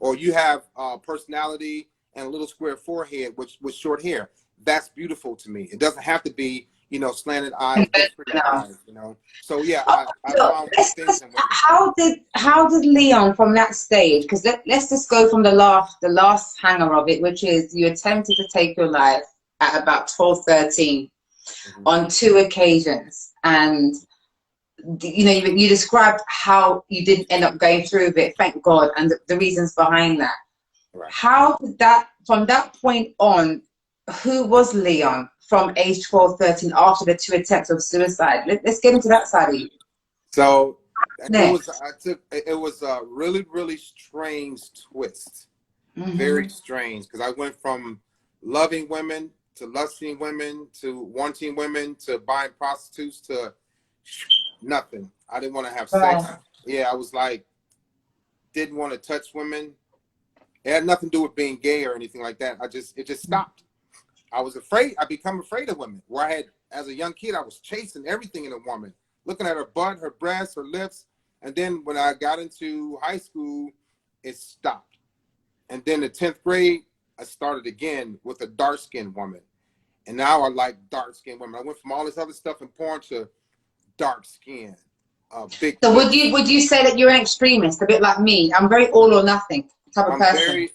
[SPEAKER 2] Or you have personality and a little square forehead with short hair. That's beautiful to me. It doesn't have to be, you know, slanted eyes, different eyes, you know. So yeah, I found things in women.
[SPEAKER 1] How did Leon from that stage? Because let's just go from the last hanger of it, which is you attempted to take your life at about 12, 13 on 2 occasions, and you know you described how you didn't end up going through with it, thank God, and the reasons behind that.
[SPEAKER 2] Right.
[SPEAKER 1] How did that, from that point on, who was Leon from age 12, 13 after the 2 attempts of suicide? Let's get into that side of you.
[SPEAKER 2] So it was a really, really strange twist. Very strange, because I went from loving women to lusting women to wanting women to buying prostitutes to nothing. I didn't want to have sex. Yeah, I was like, didn't want to touch women. It had nothing to do with being gay or anything like that. It just stopped. I was afraid. I become afraid of women. Where I had, as a young kid, I was chasing everything in a woman, looking at her butt, her breasts, her lips. And then when I got into high school, it stopped. And then the 10th grade, I started again with a dark-skinned woman. And now I like dark-skinned women. I went from all this other stuff in porn to dark skin. Big.
[SPEAKER 1] So would you say that you're an extremist, a bit like me? I'm very all or nothing type of person.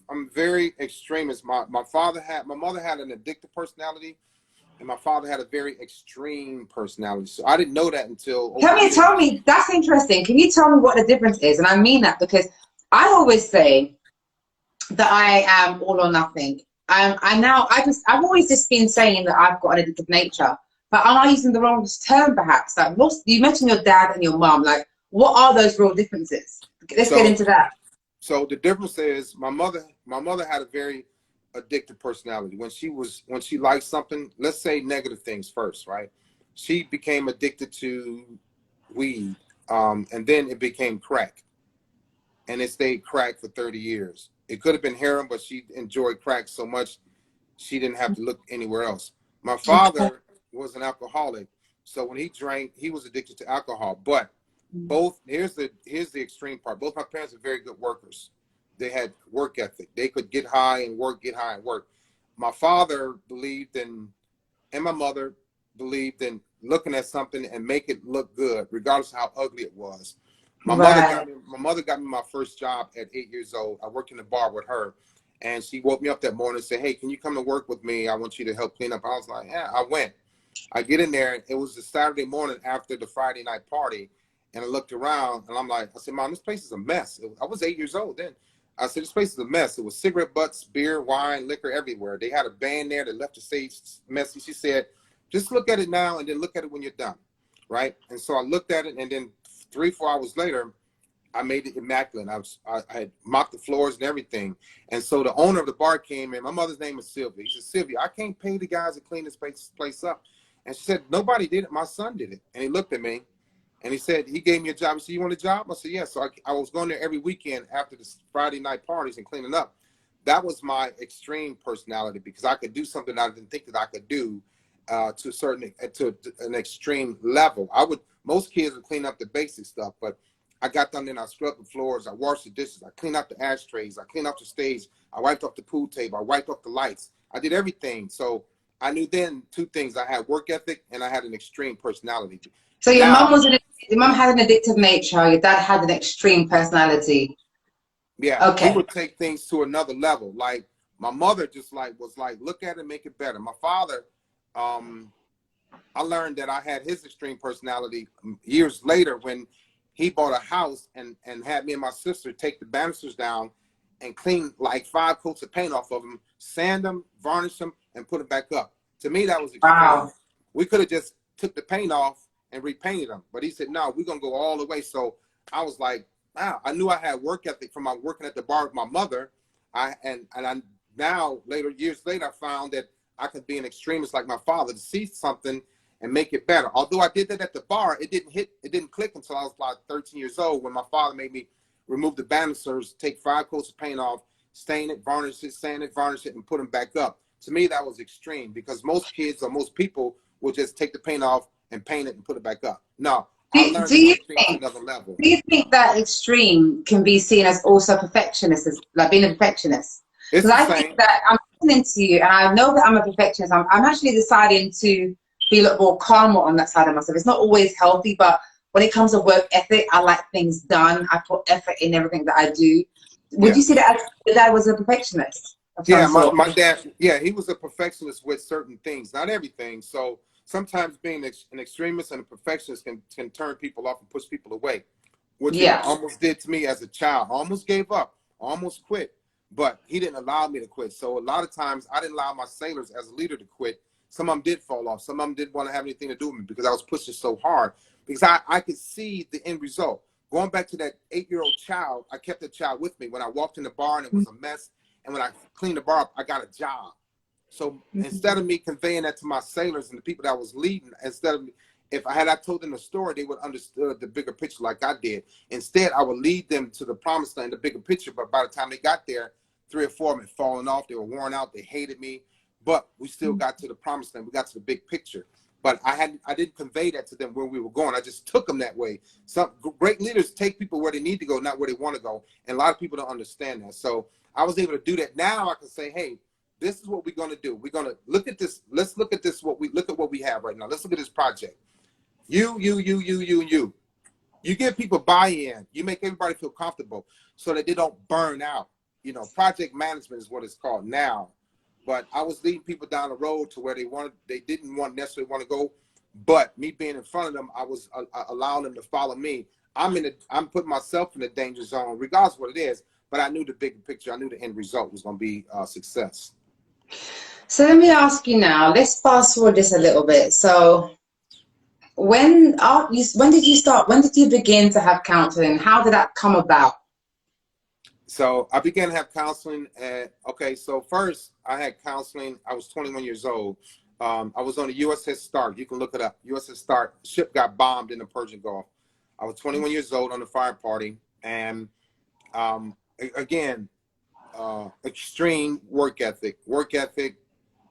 [SPEAKER 2] I'm very extremist. My mother had an addictive personality, and my father had a very extreme personality. So I didn't know that until.
[SPEAKER 1] Tell me. That's interesting. Can you tell me what the difference is? And I mean that because I always say that I am all or nothing. I've always just been saying that I've got an addictive nature, but am I using the wrong term perhaps? Like, you mentioned your dad and your mom. Like, what are those real differences? Let's get into that.
[SPEAKER 2] So the difference is my mother had a very addictive personality. When she liked something, let's say negative things first, right? She became addicted to weed, and then it became crack, and it stayed crack for 30 years. It could have been heroin, but she enjoyed crack so much she didn't have to look anywhere else. My father was an alcoholic. So when he drank, he was addicted to alcohol. But both, here's the extreme part. Both my parents were very good workers. They had work ethic. They could get high and work, get high and work. My father believed in, and my mother believed in looking at something and make it look good, regardless of how ugly it was. My mother got me my first job at 8 years old. I worked in the bar with her, and she woke me up that morning and said, "Hey, can you come to work with me? I want you to help clean up." I was like, "Yeah." I went. I get in there. It was a Saturday morning after the Friday night party, and I looked around, and I'm like, I said, "Mom, this place is a mess." I was 8 years old then. I said, "This place is a mess." It was cigarette butts, beer, wine, liquor everywhere. They had a band there that left the stage messy. She said, "Just look at it now, and then look at it when you're done." Right? And so I looked at it, and then 3-4 hours later, I made it immaculate. I had mopped the floors and everything. And so the owner of the bar came in. My mother's name is Sylvia. He said, "Sylvia, I can't pay the guys to clean this place up." And she said, "Nobody did it. My son did it." And he looked at me and he said, he gave me a job. He said, "You want a job?" I said, "Yes." So I was going there every weekend after the Friday night parties and cleaning up. That was my extreme personality, because I could do something I didn't think that I could do to an extreme level. Most kids would clean up the basic stuff, but I got down there and I scrubbed the floors, I washed the dishes, I cleaned out the ashtrays, I cleaned out the stage, I wiped off the pool table, I wiped off the lights. I did everything. So I knew then two things: I had work ethic and I had an extreme personality.
[SPEAKER 1] So your mom had an addictive nature. Your dad had an extreme personality.
[SPEAKER 2] Yeah, we
[SPEAKER 1] Okay.
[SPEAKER 2] would take things to another level. Like my mother just was like, look at it, make it better. My father, I learned that I had his extreme personality years later when he bought a house and had me and my sister take the banisters down and clean like 5 coats of paint off of them, sand them, varnish them, and put it back up. To me, that was extreme.
[SPEAKER 1] Wow.
[SPEAKER 2] We could have just took the paint off and repainted them, but he said, "No, we're gonna go all the way." So I was like, wow, I knew I had work ethic from my working at the bar with my mother. I now years later, I found that I could be an extremist like my father, to see something and make it better. Although I did that at the bar, it didn't click until I was like 13 years old, when my father made me remove the banisters, take 5 coats of paint off, stain it, varnish it, sand it, varnish it, and put them back up. To me, that was extreme, because most kids or most people will just take the paint off and paint it and put it back up. No, I learned
[SPEAKER 1] Do
[SPEAKER 2] to
[SPEAKER 1] you
[SPEAKER 2] take things to
[SPEAKER 1] think
[SPEAKER 2] another level.
[SPEAKER 1] do you think that extreme can be seen as also perfectionist, as like being a perfectionist?
[SPEAKER 2] It's
[SPEAKER 1] Because
[SPEAKER 2] the
[SPEAKER 1] I think
[SPEAKER 2] same.
[SPEAKER 1] that I'm listening to you and I know that I'm a perfectionist. I'm actually deciding to be a little more calmer on that side of myself. It's not always healthy, but when it comes to work ethic, I like things done. I put effort in everything that I do. Would
[SPEAKER 2] Yeah.
[SPEAKER 1] you say that your dad was a perfectionist of some
[SPEAKER 2] Yeah,
[SPEAKER 1] sort?
[SPEAKER 2] my dad, yeah, he was a perfectionist with certain things, not everything. So sometimes being an extremist and a perfectionist can turn people off and push people away, which it
[SPEAKER 1] Yeah.
[SPEAKER 2] almost did to me as a child. I almost gave up, I almost quit, but he didn't allow me to quit. So a lot of times I didn't allow my sailors as a leader to quit. Some of them did fall off. Some of them didn't want to have anything to do with me because I was pushing so hard, because I could see the end result. Going back to that 8-year-old child, I kept the child with me when I walked in the bar and it was a mess. And when I cleaned the bar up, I got a job. So instead of me conveying that to my sailors and the people that I was leading, if I told them the story, they would understood the bigger picture like I did. Instead, I would lead them to the promised land, the bigger picture. But by the time they got there, 3 or 4 of them had fallen off. They were worn out. They hated me. But we still got to the promised land. We got to the big picture. But I didn't convey that to them where we were going. I just took them that way. Some great leaders take people where they need to go, not where they want to go. And a lot of people don't understand that. So I was able to do that. Now I can say, hey, this is what we're going to do. We're going to look at this. Let's look at this. Look at what we have right now. Let's look at this project. You. You give people buy-in. You make everybody feel comfortable so that they don't burn out. Project management is what it's called now. But I was leading people down the road to where they didn't necessarily want to go. But me being in front of them, I was allowing them to follow me. I'm putting myself in the danger zone, regardless of what it is. But I knew the big picture. I knew the end result was going to be success.
[SPEAKER 1] So let me ask you now, let's fast forward this a little bit. So when did you start? When did you begin to have counseling? How did that come about?
[SPEAKER 2] So I began to have counseling so first I had counseling. I was 21 years old. I was on the USS Stark. You can look it up. USS Stark. The ship got bombed in the Persian Gulf. I was 21 years old on the fire party. And again, extreme work ethic.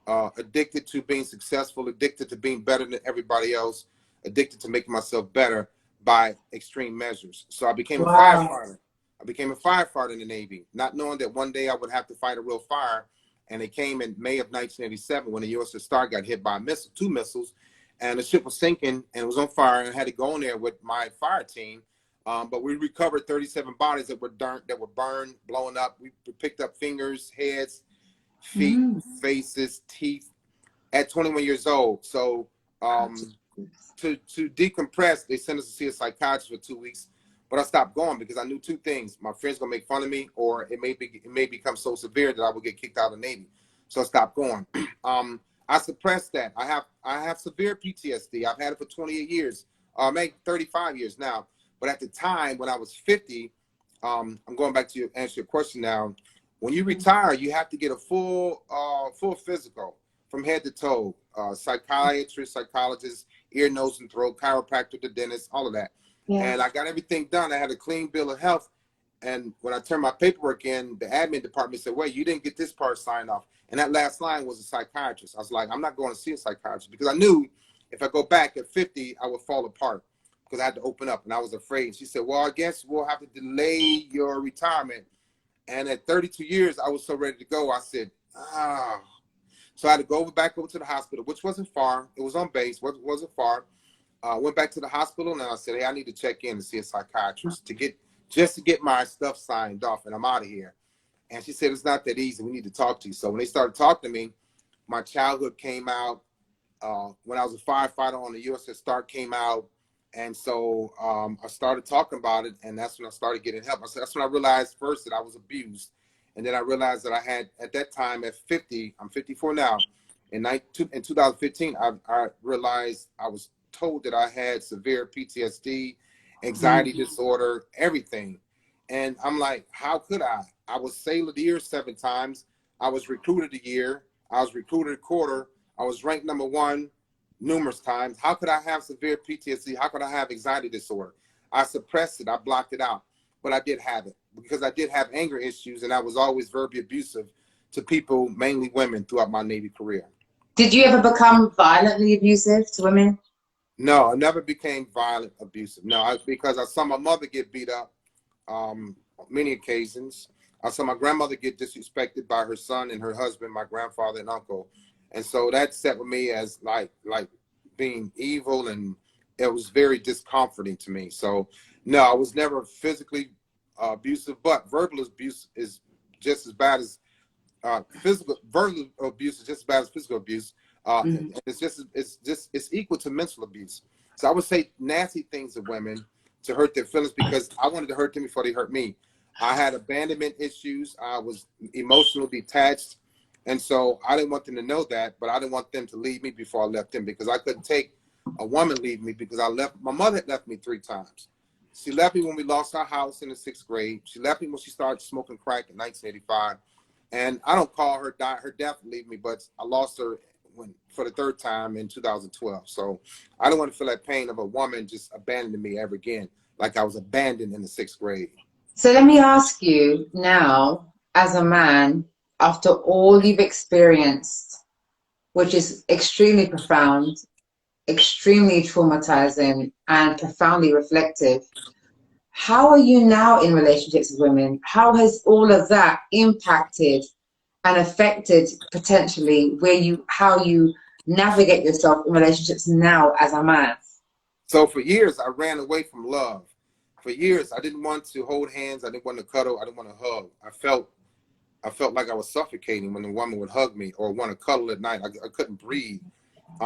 [SPEAKER 2] addicted to being successful, addicted to being better than everybody else, addicted to making myself better by extreme measures. So I became a
[SPEAKER 1] Wow.
[SPEAKER 2] firefighter. I became a firefighter in the Navy, not knowing that one day I would have to fight a real fire. And it came in May of 1987 when the USS Starr got hit by a missile, 2 missiles, and the ship was sinking and it was on fire. And I had to go in there with my fire team. But we recovered 37 bodies that were burned, blown up. We picked up fingers, heads, feet, faces, teeth at 21 years old. So to decompress, they sent us to see a psychiatrist for 2 weeks. But I stopped going because I knew 2 things: my friends gonna make fun of me, or it may become so severe that I would get kicked out of the Navy. So I stopped going. I suppressed that. I have severe PTSD. I've had it for 28 years, maybe 35 years now. But at the time when I was 50, I'm going back to answer your question now. When you retire, you have to get a full physical from head to toe. Psychiatrist, psychologist, ear, nose, and throat, chiropractor, the dentist, all of that. Yeah. And I got everything done. I had a clean bill of health. And when I turned my paperwork in, the admin department said, "Wait, you didn't get this part signed off." And that last line was a psychiatrist. I was like, I'm not going to see a psychiatrist, because I knew if I go back at 50, I would fall apart, because I had to open up, and I was afraid. She said, "Well, I guess we'll have to delay your retirement." And at 32 years, I was so ready to go. I said, So I had to go back over to the hospital, which wasn't far. It was on base, wasn't far. Went back to the hospital, and I said, "Hey, I need to check in to see a psychiatrist to get my stuff signed off, and I'm out of here." And she said, "It's not that easy. We need to talk to you." So when they started talking to me, my childhood came out. When I was a firefighter on the USS Stark came out. And so I started talking about it, and that's when I started getting help. That's when I realized first that I was abused. And then I realized that I had, at that time, at 50, I'm 54 now, in 2015, I realized I was told that I had severe PTSD, anxiety disorder, everything. And I'm like, how could I? I was Sailor of the Year 7 times. I was Recruiter of the Year. I was Recruiter of the Quarter. I was ranked #1 numerous times. How could I have severe PTSD? How could I have anxiety disorder? I suppressed it. I blocked it out. But I did have it, because I did have anger issues, and I was always verbally abusive to people, mainly women, throughout my Navy career.
[SPEAKER 1] Did you ever become violently abusive to women?
[SPEAKER 2] No, I never became violent abusive. No, because I saw my mother get beat up on many occasions. I saw my grandmother get disrespected by her son and her husband, my grandfather and uncle. And so that set with me as like being evil, and it was very discomforting to me. So no, I was never physically abusive, but verbal abuse is just as bad as verbal abuse is just as bad as physical abuse. And it's equal to mental abuse. So I would say nasty things to women to hurt their feelings, because I wanted to hurt them before they hurt me. I had abandonment issues. I was emotionally detached. And so I didn't want them to know that, but I didn't want them to leave me before I left them, because I couldn't take a woman leave me, because my mother had left me 3 times. She left me when we lost our house in the 6th grade. She left me when she started smoking crack in 1985. And I don't call her death leave me, but I lost her for the 3rd time in 2012. So I don't want to feel that pain of a woman just abandoning me ever again, like I was abandoned in the 6th grade.
[SPEAKER 1] So let me ask you now, as a man, after all you've experienced, which is extremely profound, extremely traumatizing, and profoundly reflective, how are you now in relationships with women? How has all of that impacted and affected potentially how you navigate yourself in relationships now as a man?
[SPEAKER 2] So for years, I ran away from love. For years, I didn't want to hold hands. I didn't want to cuddle. I didn't want to hug. I felt like I was suffocating when a woman would hug me or want to cuddle at night. I couldn't breathe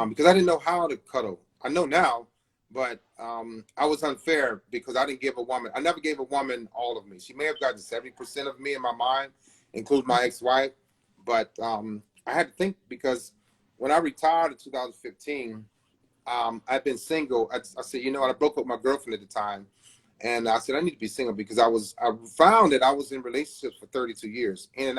[SPEAKER 2] because I didn't know how to cuddle. I know now, but I was unfair because I never gave a woman all of me. She may have gotten 70% of me in my mind, including my ex-wife. But I had to think, because when I retired in 2015, I've been single. I said, you know what? I broke up with my girlfriend at the time. And I said, I need to be single, because I found that I was in relationships for 32 years, in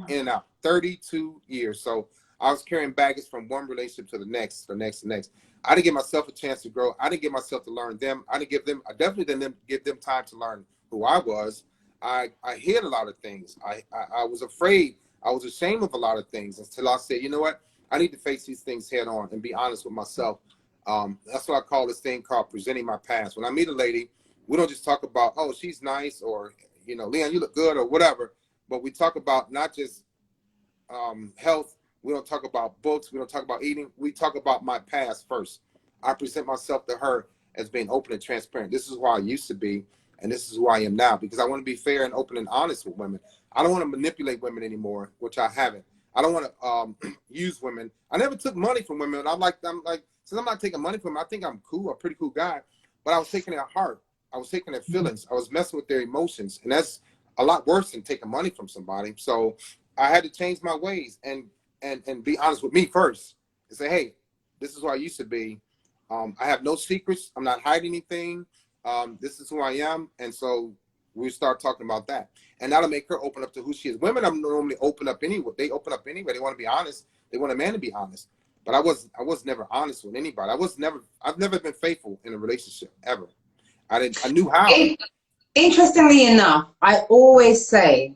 [SPEAKER 2] and out, 32 years. So I was carrying baggage from one relationship to the next. I didn't give myself a chance to grow. I didn't give myself to learn them. I definitely didn't give them time to learn who I was. I hid a lot of things. I was afraid. I was ashamed of a lot of things, until I said, you know what? I need to face these things head on and be honest with myself. That's what I call this thing called presenting my past. When I meet a lady, we don't just talk about, oh, she's nice, or, you know, Leon, you look good, or whatever. But we talk about not just health. We don't talk about books. We don't talk about eating. We talk about my past first. I present myself to her as being open and transparent. This is who I used to be, and this is who I am now, because I want to be fair and open and honest with women. I don't want to manipulate women anymore, which I haven't. I don't want to use women. I never took money from women. I'm like, since I'm not taking money from them, I think I'm cool, a pretty cool guy. But I was taking their heart. I was taking their feelings. I was messing with their emotions, and that's a lot worse than taking money from somebody. So I had to change my ways and be honest with me first and say, hey, this is who I used to be. I have no secrets. I'm not hiding anything. This is who I am. And so we start talking about that. And that'll make her open up to who she is. Women are normally open up anyway. They open up anyway. They want to be honest. They want a man to be honest. But I was never honest with anybody. I've never been faithful in a relationship ever. I knew how.
[SPEAKER 1] Interestingly enough, I always say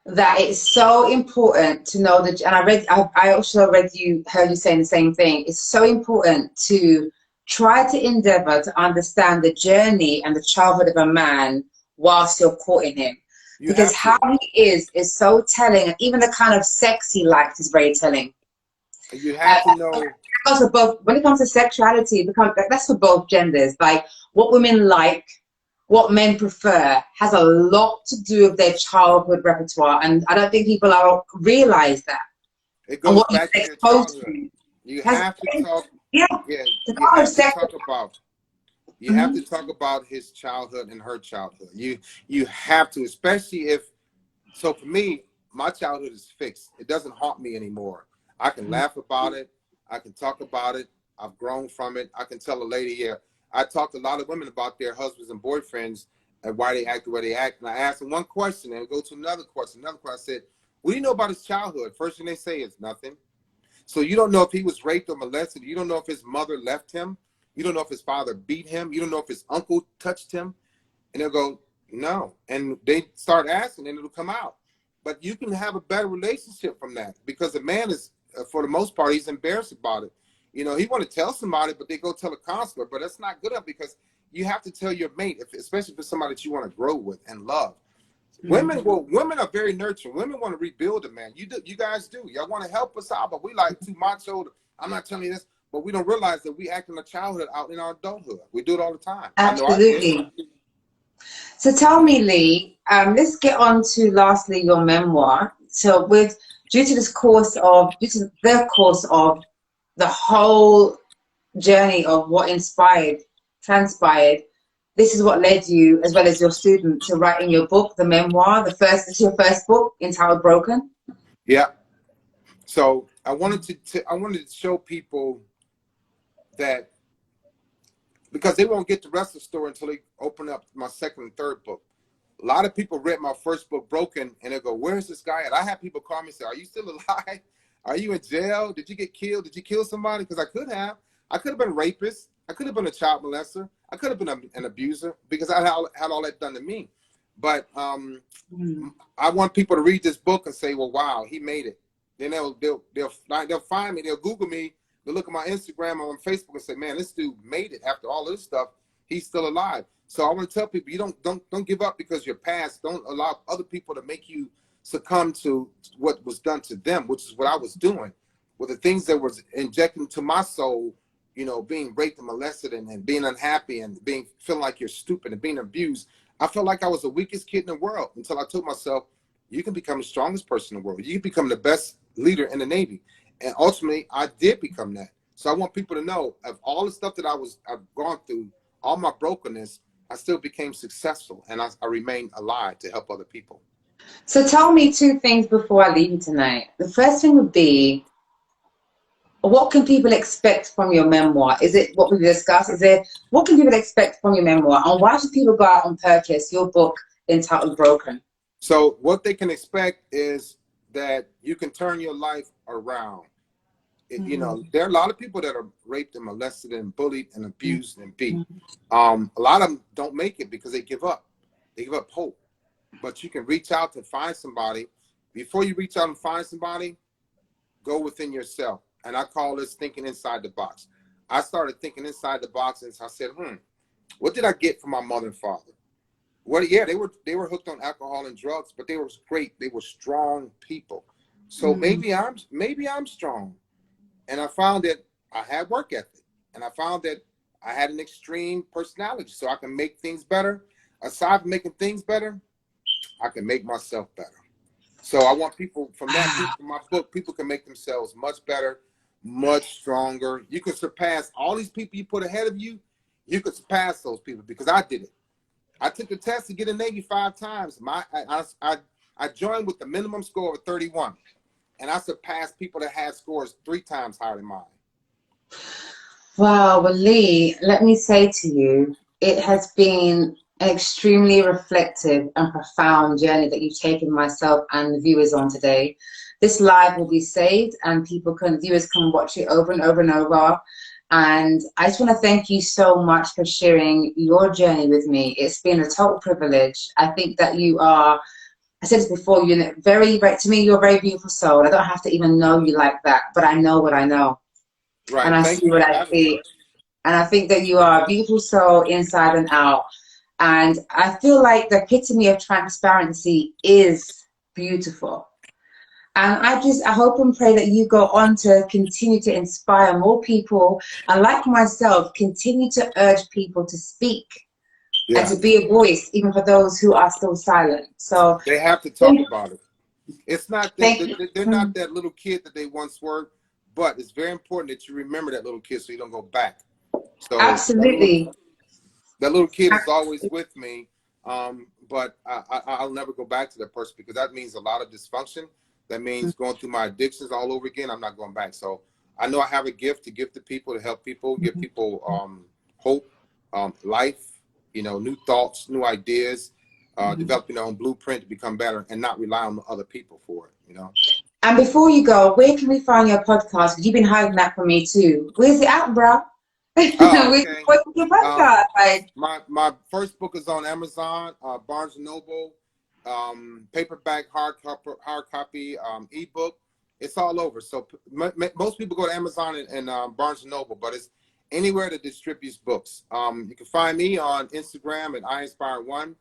[SPEAKER 1] that it's so important to know that, and I also heard you saying the same thing. It's so important to try to endeavor to understand the journey and the childhood of a man whilst you're courting him, because how he is so telling, and even the kind of sex he likes is very telling.
[SPEAKER 2] You have to know.
[SPEAKER 1] Because of both, when it comes to sexuality, that's for both genders. Like what women like, what men prefer, has a lot to do with their childhood repertoire, and I don't think people realize that.
[SPEAKER 2] It goes back to your childhood. You have to talk.
[SPEAKER 1] Yeah.
[SPEAKER 2] You have to talk about. You have to talk about his childhood and her childhood. You have to, especially if. So for me, my childhood is fixed. It doesn't haunt me anymore. I can laugh about it. I can talk about it. I've grown from it. I can tell a lady, yeah. I talked to a lot of women about their husbands and boyfriends and why they act the way they act. And I asked them one question and go to another question. I said, what do you know about his childhood? First thing they say is nothing. So you don't know if he was raped or molested. You don't know if his mother left him. You don't know if his father beat him. You don't know if his uncle touched him. And they'll go, no. And they start asking and it'll come out. But you can have a better relationship from that, because the man is, for the most part, he's embarrassed about it. You know, he want to tell somebody, but they go tell a counselor. But that's not good enough, because you have to tell your mate, especially if it's somebody that you want to grow with and love. Women are very nurturing. Women want to rebuild a man. You guys do. Y'all want to help us out, but we like too macho. I'm not telling you this, but we don't realize that we act in our childhood out in our adulthood. We do it all the time.
[SPEAKER 1] Absolutely. So tell me, Lee, let's get on to lastly your memoir. So due to the course of the whole journey of what transpired, this is what led you, as well as your student, to writing your book, the memoir. It's your first book, entitled Broken.
[SPEAKER 2] Yeah. So I wanted to show people that, because they won't get the rest of the story until they open up my second and third book. A lot of people read my first book, Broken, and they go, where's this guy at? I have people call me and say, are you still alive? Are you in jail? Did you get killed? Did you kill somebody? Because I could have been a rapist. I could have been a child molester. I could have been an abuser, because I had all that done to me. But I want people to read this book and say, well, wow, he made it. Then they'll find me. They'll Google me. They'll look at my Instagram or on Facebook and say, man, this dude made it after all this stuff. He's still alive. So I want to tell people, you don't give up because you're past. Don't allow other people to make you succumb to what was done to them, which is what I was doing, with the things that was injected into my soul, you know, being raped and molested and being unhappy and feeling like you're stupid and being abused. I felt like I was the weakest kid in the world, until I told myself, you can become the strongest person in the world. You can become the best leader in the Navy. And ultimately, I did become that. So I want people to know, of all the stuff that I've gone through, all my brokenness, I still became successful, and I remain alive to help other people.
[SPEAKER 1] So tell me two things before I leave you tonight. The first thing would be, what can people expect from your memoir? Is it what we discussed? What can people expect from your memoir? And why should people go out and purchase your book entitled Broken?
[SPEAKER 2] So what they can expect is that you can turn your life around. You know, there are a lot of people that are raped and molested and bullied and abused and beat. A lot of them don't make it because they give up. They give up hope. But you can reach out to find somebody. Before you reach out and find somebody, go within yourself. And I call this thinking inside the box. I started thinking inside the box, and I said, what did I get from my mother and father? Well, yeah, they were hooked on alcohol and drugs, but they were great. They were strong people. So maybe I'm strong. And I found that I had work ethic, and I found that I had an extreme personality, so I can make things better. Aside from making things better, I can make myself better. So I want people from my book, people can make themselves much better, much stronger. You can surpass all these people you put ahead of you. You could surpass those people, because I did it. I took the test to get in Navy 5 times. I joined with the minimum score of 31, and I surpassed people that had scores 3 times higher than mine.
[SPEAKER 1] Wow, well, Lee, let me say to you, it has been an extremely reflective and profound journey that you've taken myself and the viewers on today. This live will be saved, and viewers can watch it over and over and over. And I just want to thank you so much for sharing your journey with me. It's been a total privilege. I think that you are, I said this before, you're to me, you're a very beautiful soul. I don't have to even know you like that, but I know what I know.
[SPEAKER 2] Right.
[SPEAKER 1] And I see what I see. And I think that you are a beautiful soul inside and out. And I feel like the epitome of transparency is beautiful. And I hope and pray that you go on to continue to inspire more people, and like myself, continue to urge people to speak and to be a voice, even for those who are still silent. So
[SPEAKER 2] they have to talk about it. It's not that they're not that little kid that they once were, but it's very important that you remember that little kid so you don't go back. So
[SPEAKER 1] absolutely,
[SPEAKER 2] that little kid is always with me, but I'll never go back to that person, because that means a lot of dysfunction. That means going through my addictions all over again. I'm not going back. So I know I have a gift to give to people, to help people, give people hope, life, new thoughts, new ideas, developing their own blueprint to become better, and not rely on other people for it,
[SPEAKER 1] And before you go, where can we find your podcast? You've been hiding that from me too. Where's it at, bro?
[SPEAKER 2] Oh, okay.
[SPEAKER 1] What's your podcast?
[SPEAKER 2] My first book is on Amazon, Barnes & Noble, paperback, hard copy, ebook. It's all over. So most people go to Amazon and Barnes & Noble, but it's anywhere that distributes books. You can find me on Instagram at IInspire1.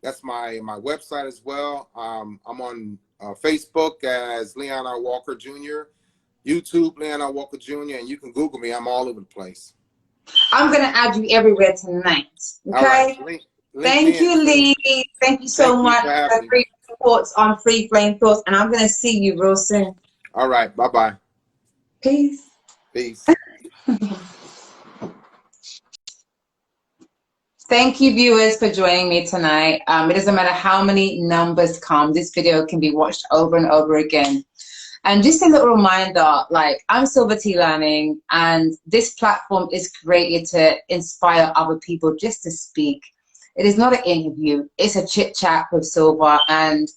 [SPEAKER 2] That's my website as well. I'm on Facebook as Leon R. Walker Jr., YouTube Leon R. Walker Jr., and you can Google me. I'm all over the place.
[SPEAKER 1] I'm going to add you everywhere tonight. Okay?
[SPEAKER 2] All right.
[SPEAKER 1] Thank you, Lee. Thank you so much for free thoughts on Free Flame Thoughts, and I'm going to see you real soon.
[SPEAKER 2] All right. Bye-bye.
[SPEAKER 1] Peace.
[SPEAKER 2] Peace.
[SPEAKER 1] Thank you, viewers, for joining me tonight. It doesn't matter how many numbers come, this video can be watched over and over again. And just a little reminder, I'm Silver T Learning, and this platform is created to inspire other people just to speak. It is not an interview, it's a chit chat with Silver, and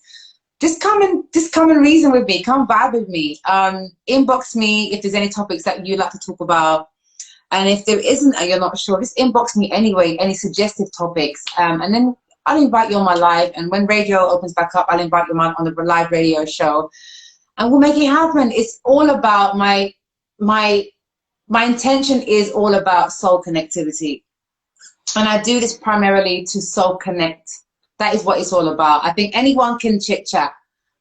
[SPEAKER 1] just come and reason with me, come vibe with me. Inbox me if there's any topics that you'd like to talk about. And if there isn't and you're not sure, just inbox me anyway, any suggestive topics. And then I'll invite you on my live, and when radio opens back up, I'll invite you on the live radio show. And we'll make it happen. It's all about my intention is all about soul connectivity. And I do this primarily to soul connect. That is what it's all about. I think anyone can chit chat,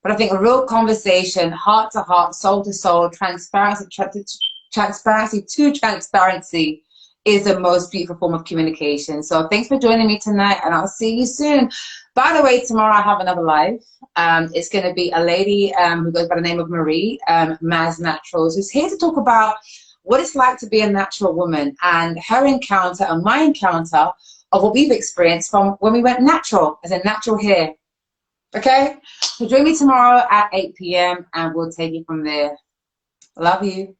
[SPEAKER 1] but I think a real conversation, heart to heart, soul to soul, transparency to transparency is the most beautiful form of communication. So thanks for joining me tonight, and I'll see you soon. By the way, tomorrow I have another live. It's going to be a lady who goes by the name of Marie, Maz Naturals, who's here to talk about what it's like to be a natural woman, and her encounter and my encounter of what we've experienced from when we went natural, as in natural hair. Okay? So join me tomorrow at 8 p.m. and we'll take it from there. Love you.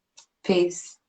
[SPEAKER 1] Peace.